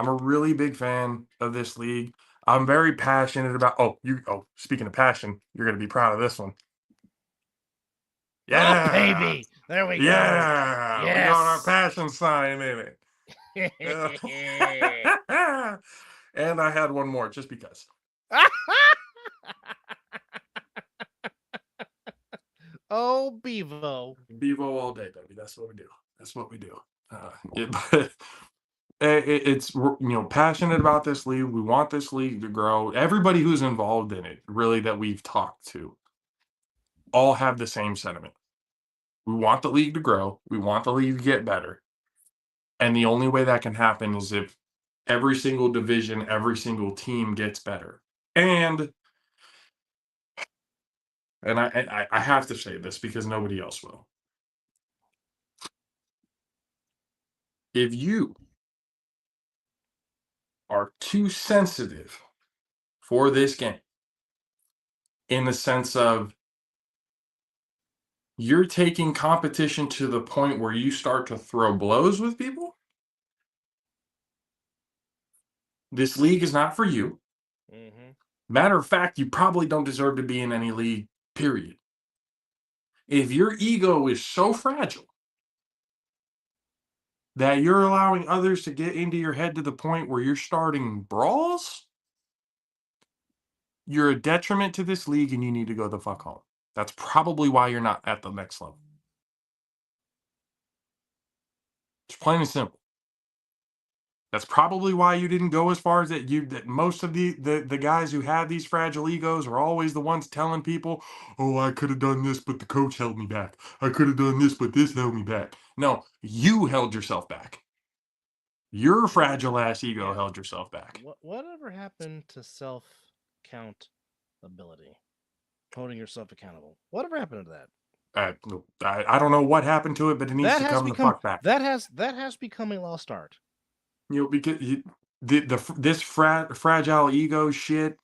a really big fan of this league. I'm very passionate about. Speaking of passion, you're gonna be proud of this one. Yeah, oh, baby, there we go. Yeah, yes. We got our passion sign in it. And I had one more just because. Oh, Bevo. Bevo all day, baby. That's what we do. That's what we do. But it's passionate about this league. We want this league to grow. Everybody who's involved in it, really, that we've talked to, all have the same sentiment. We want the league to grow. We want the league to get better. And the only way that can happen is if every single division, every single team gets better. And I have to say this because nobody else will. If you are too sensitive for this game, in the sense of you're taking competition to the point where you start to throw blows with people, this league is not for you. Mm-hmm. Matter of fact, you probably don't deserve to be in any league, period. If your ego is so fragile that you're allowing others to get into your head to the point where you're starting brawls, you're a detriment to this league and you need to go the fuck home. That's probably why you're not at the next level. It's plain and simple. That's probably why you didn't go as far as that most of the guys who have these fragile egos are always the ones telling people, oh, I could have done this, but the coach held me back. I could have done this, but this held me back. No, you held yourself back. Your fragile ass ego held yourself back. Whatever happened to self-count ability? Holding yourself accountable. Whatever happened to that? I don't know what happened to it, but it needs to come the fuck back. That has become a lost art. Because this fragile ego shit.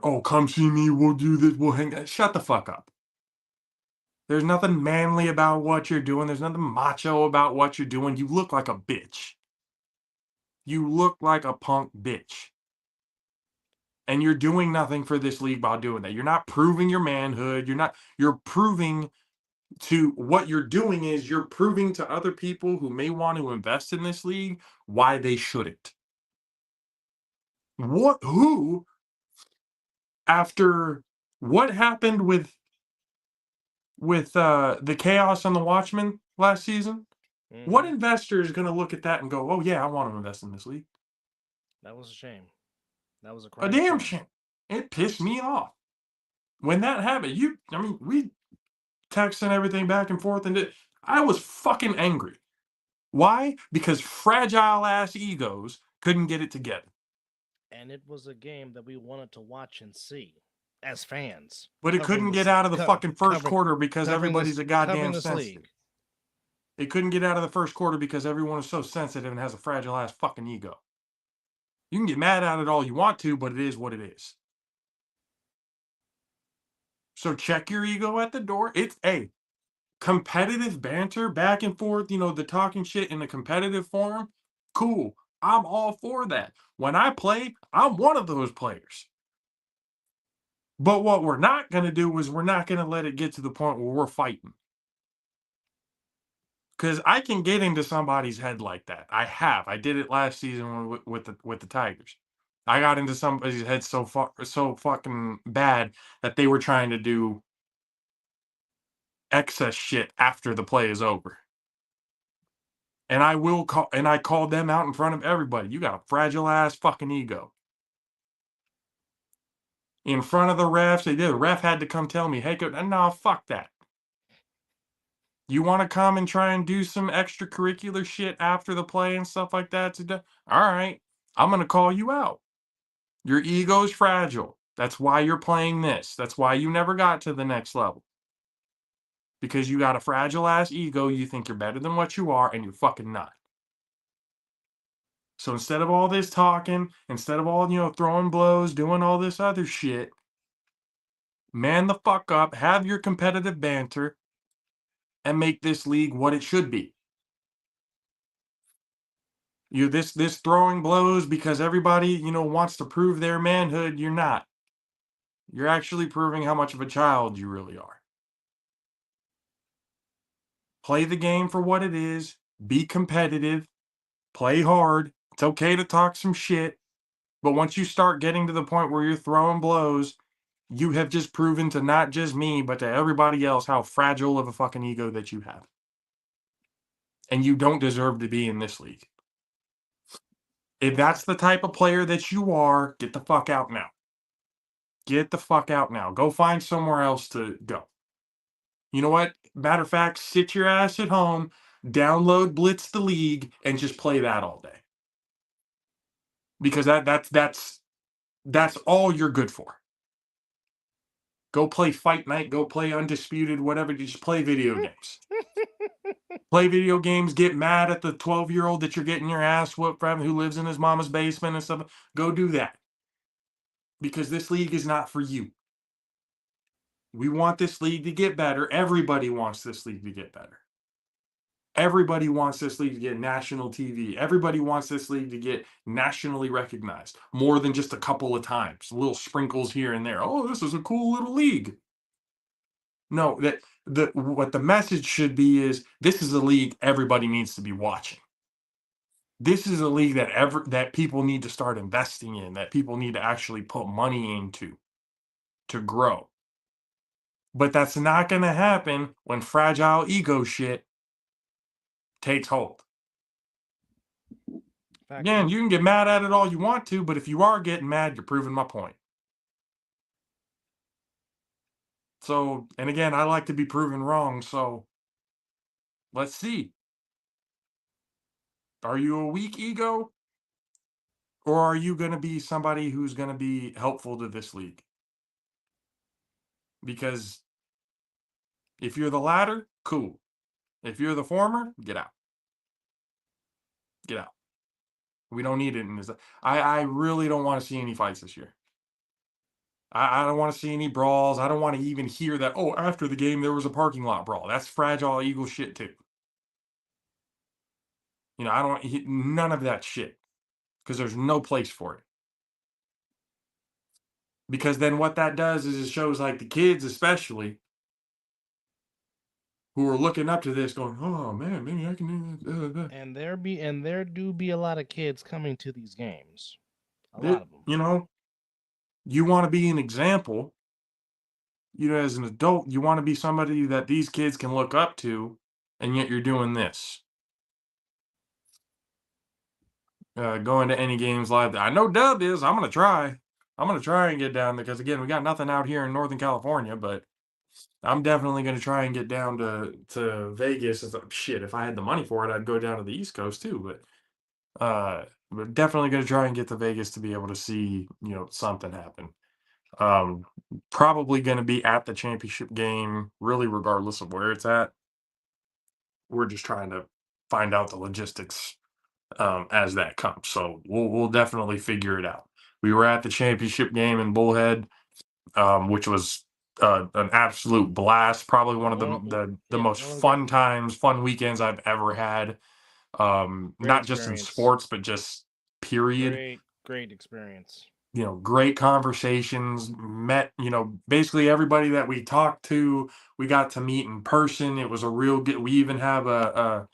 Oh, come see me. We'll do this. We'll hang out. Shut the fuck up. There's nothing manly about what you're doing. There's nothing macho about what you're doing. You look like a bitch. You look like a punk bitch. And you're doing nothing for this league by doing that. You're not proving your manhood. You're proving to what you're doing is you're proving to other people who may want to invest in this league why they shouldn't. After what happened with the chaos on the Watchmen last season, what investor is going to look at that and go, "Oh yeah, I want to invest in this league"? That was a shame. That was a A crying damn shame. shame. It pissed me off when that happened. We texting everything back and forth, and I was fucking angry. Why? Because fragile ass egos couldn't get it together. And it was a game that we wanted to watch and see as fans. But it couldn't get out of the fucking first quarter because everybody's a goddamn sensitive. It couldn't get out of the first quarter because everyone is so sensitive and has a fragile ass fucking ego. You can get mad at it all you want to, but it is what it is. So check your ego at the door. It's competitive banter back and forth, the talking shit in a competitive form. Cool. I'm all for that. When I play, I'm one of those players. But what we're not going to do is we're not going to let it get to the point where we're fighting. Because I can get into somebody's head like that. I did it last season with the Tigers. I got into somebody's head so fucking bad that they were trying to do excess shit after the play is over. And I called them out in front of everybody. You got a fragile ass fucking ego. In front of the refs, the ref had to come tell me, "Hey, no, fuck that. You want to come and try and do some extracurricular shit after the play and stuff like that? All right, I'm going to call you out. Your ego's fragile. That's why you're playing this. That's why you never got to the next level. Because you got a fragile ass ego, you think you're better than what you are, and you're fucking not. So instead of all this talking, instead of all, throwing blows, doing all this other shit, man the fuck up, have your competitive banter, and make this league what it should be. This throwing blows because everybody, wants to prove their manhood, you're not. You're actually proving how much of a child you really are. Play the game for what it is, be competitive, play hard. It's okay to talk some shit, but once you start getting to the point where you're throwing blows, you have just proven to not just me, but to everybody else how fragile of a fucking ego that you have. And you don't deserve to be in this league. If that's the type of player that you are, get the fuck out now. Get the fuck out now. Go find somewhere else to go. You know what? Matter of fact, sit your ass at home, download Blitz the League, and just play that all day. Because that's all you're good for. Go play Fight Night, go play Undisputed, whatever, just play video games. Play video games, get mad at the 12-year-old that you're getting your ass whooped from who lives in his mama's basement and stuff. Go do that. Because this league is not for you. We want this league to get better. Everybody wants this league to get better. Everybody wants this league to get national TV. Everybody wants this league to get nationally recognized more than just a couple of times, little sprinkles here and there. Oh, this is a cool little league. No, what the message should be is this is a league everybody needs to be watching. This is a league that people need to start investing in, that people need to actually put money into to grow. But that's not going to happen when fragile ego shit takes hold. Again, you can get mad at it all you want to, but if you are getting mad, you're proving my point. So, and again, I like to be proven wrong, so let's see. Are you a weak ego? Or are you going to be somebody who's going to be helpful to this league? Because if you're the latter, cool. If you're the former, get out. Get out. We don't need it in this. I really don't want to see any fights this year. I don't want to see any brawls. I don't want to even hear that, oh, after the game there was a parking lot brawl. That's fragile Eagle shit too. You know, I don't none of that shit because there's no place for it. Because then what that does is it shows like the kids especially who are looking up to this going, oh man, maybe I can do that. And there do be a lot of kids coming to these games. A lot of them. You know, you want to be an example. You know, as an adult, you want to be somebody that these kids can look up to, and yet you're doing this. Going to any games live. I know Dub is. I'm gonna try. I'm gonna try and get down there because again, we got nothing out here in Northern California, but I'm definitely gonna try and get down to Vegas. Shit, if I had the money for it, I'd go down to the East Coast too. But definitely gonna try and get to Vegas to be able to see something happen. Probably gonna be at the championship game, really, regardless of where it's at. We're just trying to find out the logistics as that comes. So we'll definitely figure it out. We were at the championship game in Bullhead, which was an absolute blast. Probably one of the most fun times, fun weekends I've ever had. Not just in sports, but just period. Great experience. Great conversations. Met, basically everybody that we talked to, we got to meet in person. It was a real good. We even have a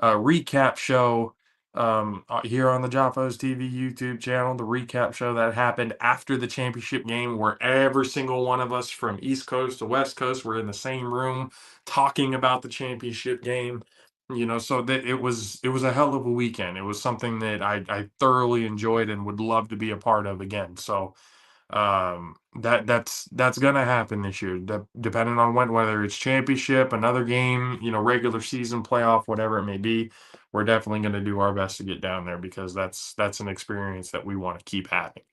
recap show here on the Jaffos TV YouTube channel, the recap show that happened after the championship game, where every single one of us from East Coast to West Coast were in the same room talking about the championship game. So that it was a hell of a weekend. It was something that I thoroughly enjoyed and would love to be a part of again. So that's gonna happen this year, depending on whether it's championship, another game, regular season, playoff, whatever it may be. We're definitely going to do our best to get down there because that's an experience that we want to keep having.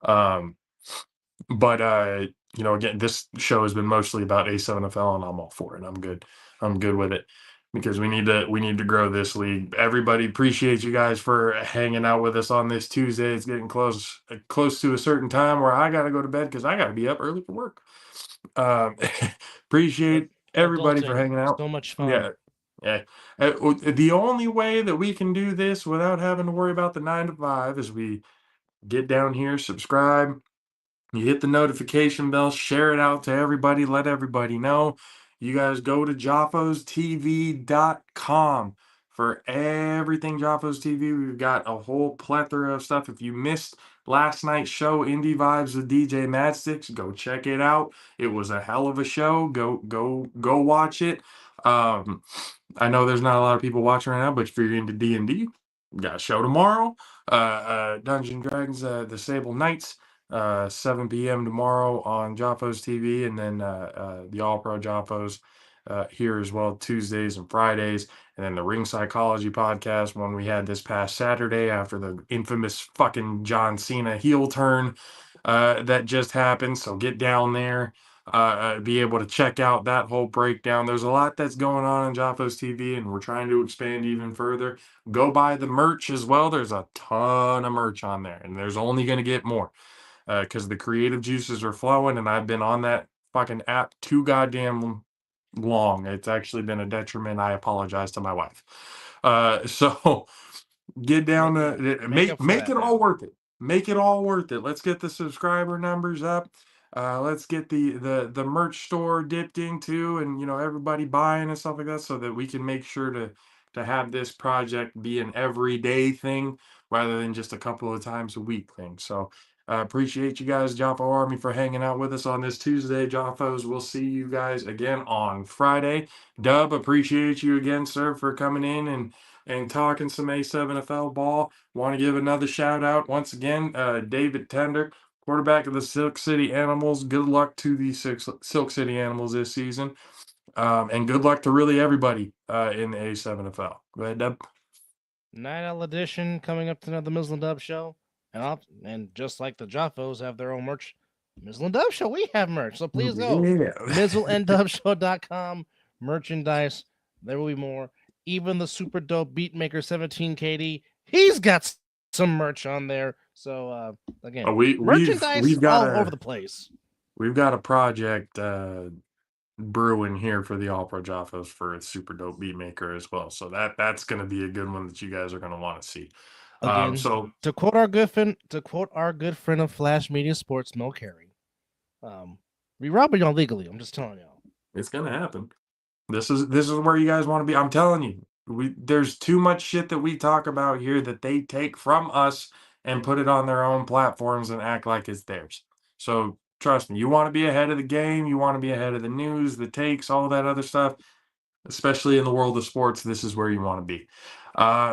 But again, this show has been mostly about A7FL, and I'm all for it. I'm good with it because we need to grow this league. Everybody, appreciate you guys for hanging out with us on this Tuesday. It's getting close to a certain time where I got to go to bed because I got to be up early for work. Appreciate everybody for hanging out. So much fun. Yeah. The only way that we can do this without having to worry about the 9 to 5 is we get down here, subscribe, you hit the notification bell, share it out to everybody, let everybody know. You guys go to jaffostv.com for everything Jaffos TV. We've got a whole plethora of stuff. If you missed last night's show, Indie Vibes with DJ Madsticks, go check it out. It was a hell of a show. Go watch it. I know there's not a lot of people watching right now, but if you're into D&D, we got a show tomorrow. Dungeons & Dragons, the Sable Knights, 7 p.m. tomorrow on Jaffos TV, and then the All-Pro JAFFOs here as well, Tuesdays and Fridays, and then the Ring Psychology podcast, one we had this past Saturday after the infamous fucking John Cena heel turn that just happened. So get down there. Be able to check out that whole breakdown. There's a lot that's going on Jaffos TV, and we're trying to expand even further. Go buy the merch as well. There's a ton of merch on there, and there's only going to get more because the creative juices are flowing, and I've been on that fucking app too goddamn long. It's actually been a detriment. I apologize to my wife. So get down to make it all worth it. Make it all worth it. Let's get the subscriber numbers up. Let's get the merch store dipped into, and everybody buying and stuff like that, so that we can make sure to have this project be an everyday thing rather than just a couple of times a week thing. So appreciate you guys, Jaffo Army, for hanging out with us on this Tuesday. Jaffos, we'll see you guys again on Friday. Dub, appreciate you again, sir, for coming in and talking some A7FL ball. Want to give another shout out once again, David Tender, quarterback of the Silk City Animals. Good luck to the Silk City Animals this season. And good luck to really everybody in the A7FL. Go ahead, Dub. Night Owl Edition coming up tonight, the Mizzle and Dub Show. And just like the Jaffos have their own merch, Mizzle and Dub Show, we have merch. So please go. Yeah. MizzleandDubShow.com. Merchandise. There will be more. Even the super dope Beatmaker 17 KD, he's got some merch on there. So again, we've merchandise got all over the place. we've got a project brewing here for the All-Pro JAFFOs for a super dope beat maker as well. So that's going to be a good one that you guys are going to want to see. Again, So to quote our good friend of Flash Media Sports, Mel Carey, we robbing y'all legally. I'm just telling y'all. it's going to happen. This is where you guys want to be. I'm telling you, there's too much shit that we talk about here that they take from us and put it on their own platforms and act like it's theirs. So trust me, you want to be ahead of the game, you want to be ahead of the news, the takes, all that other stuff, especially in the world of sports. This is where you want to be.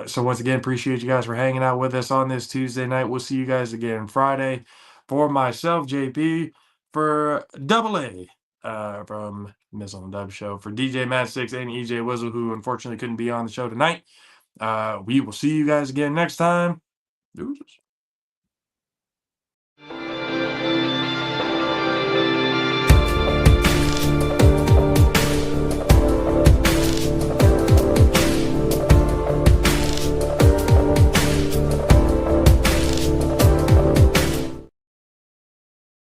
So once again, appreciate you guys for hanging out with us on this Tuesday night. We'll see you guys again Friday. For myself, JP, for Double A, from Miss on the Dub Show, for DJ Matt 6 and EJ Wizzle, who unfortunately couldn't be on the show tonight. We will see you guys again next time. Deuces.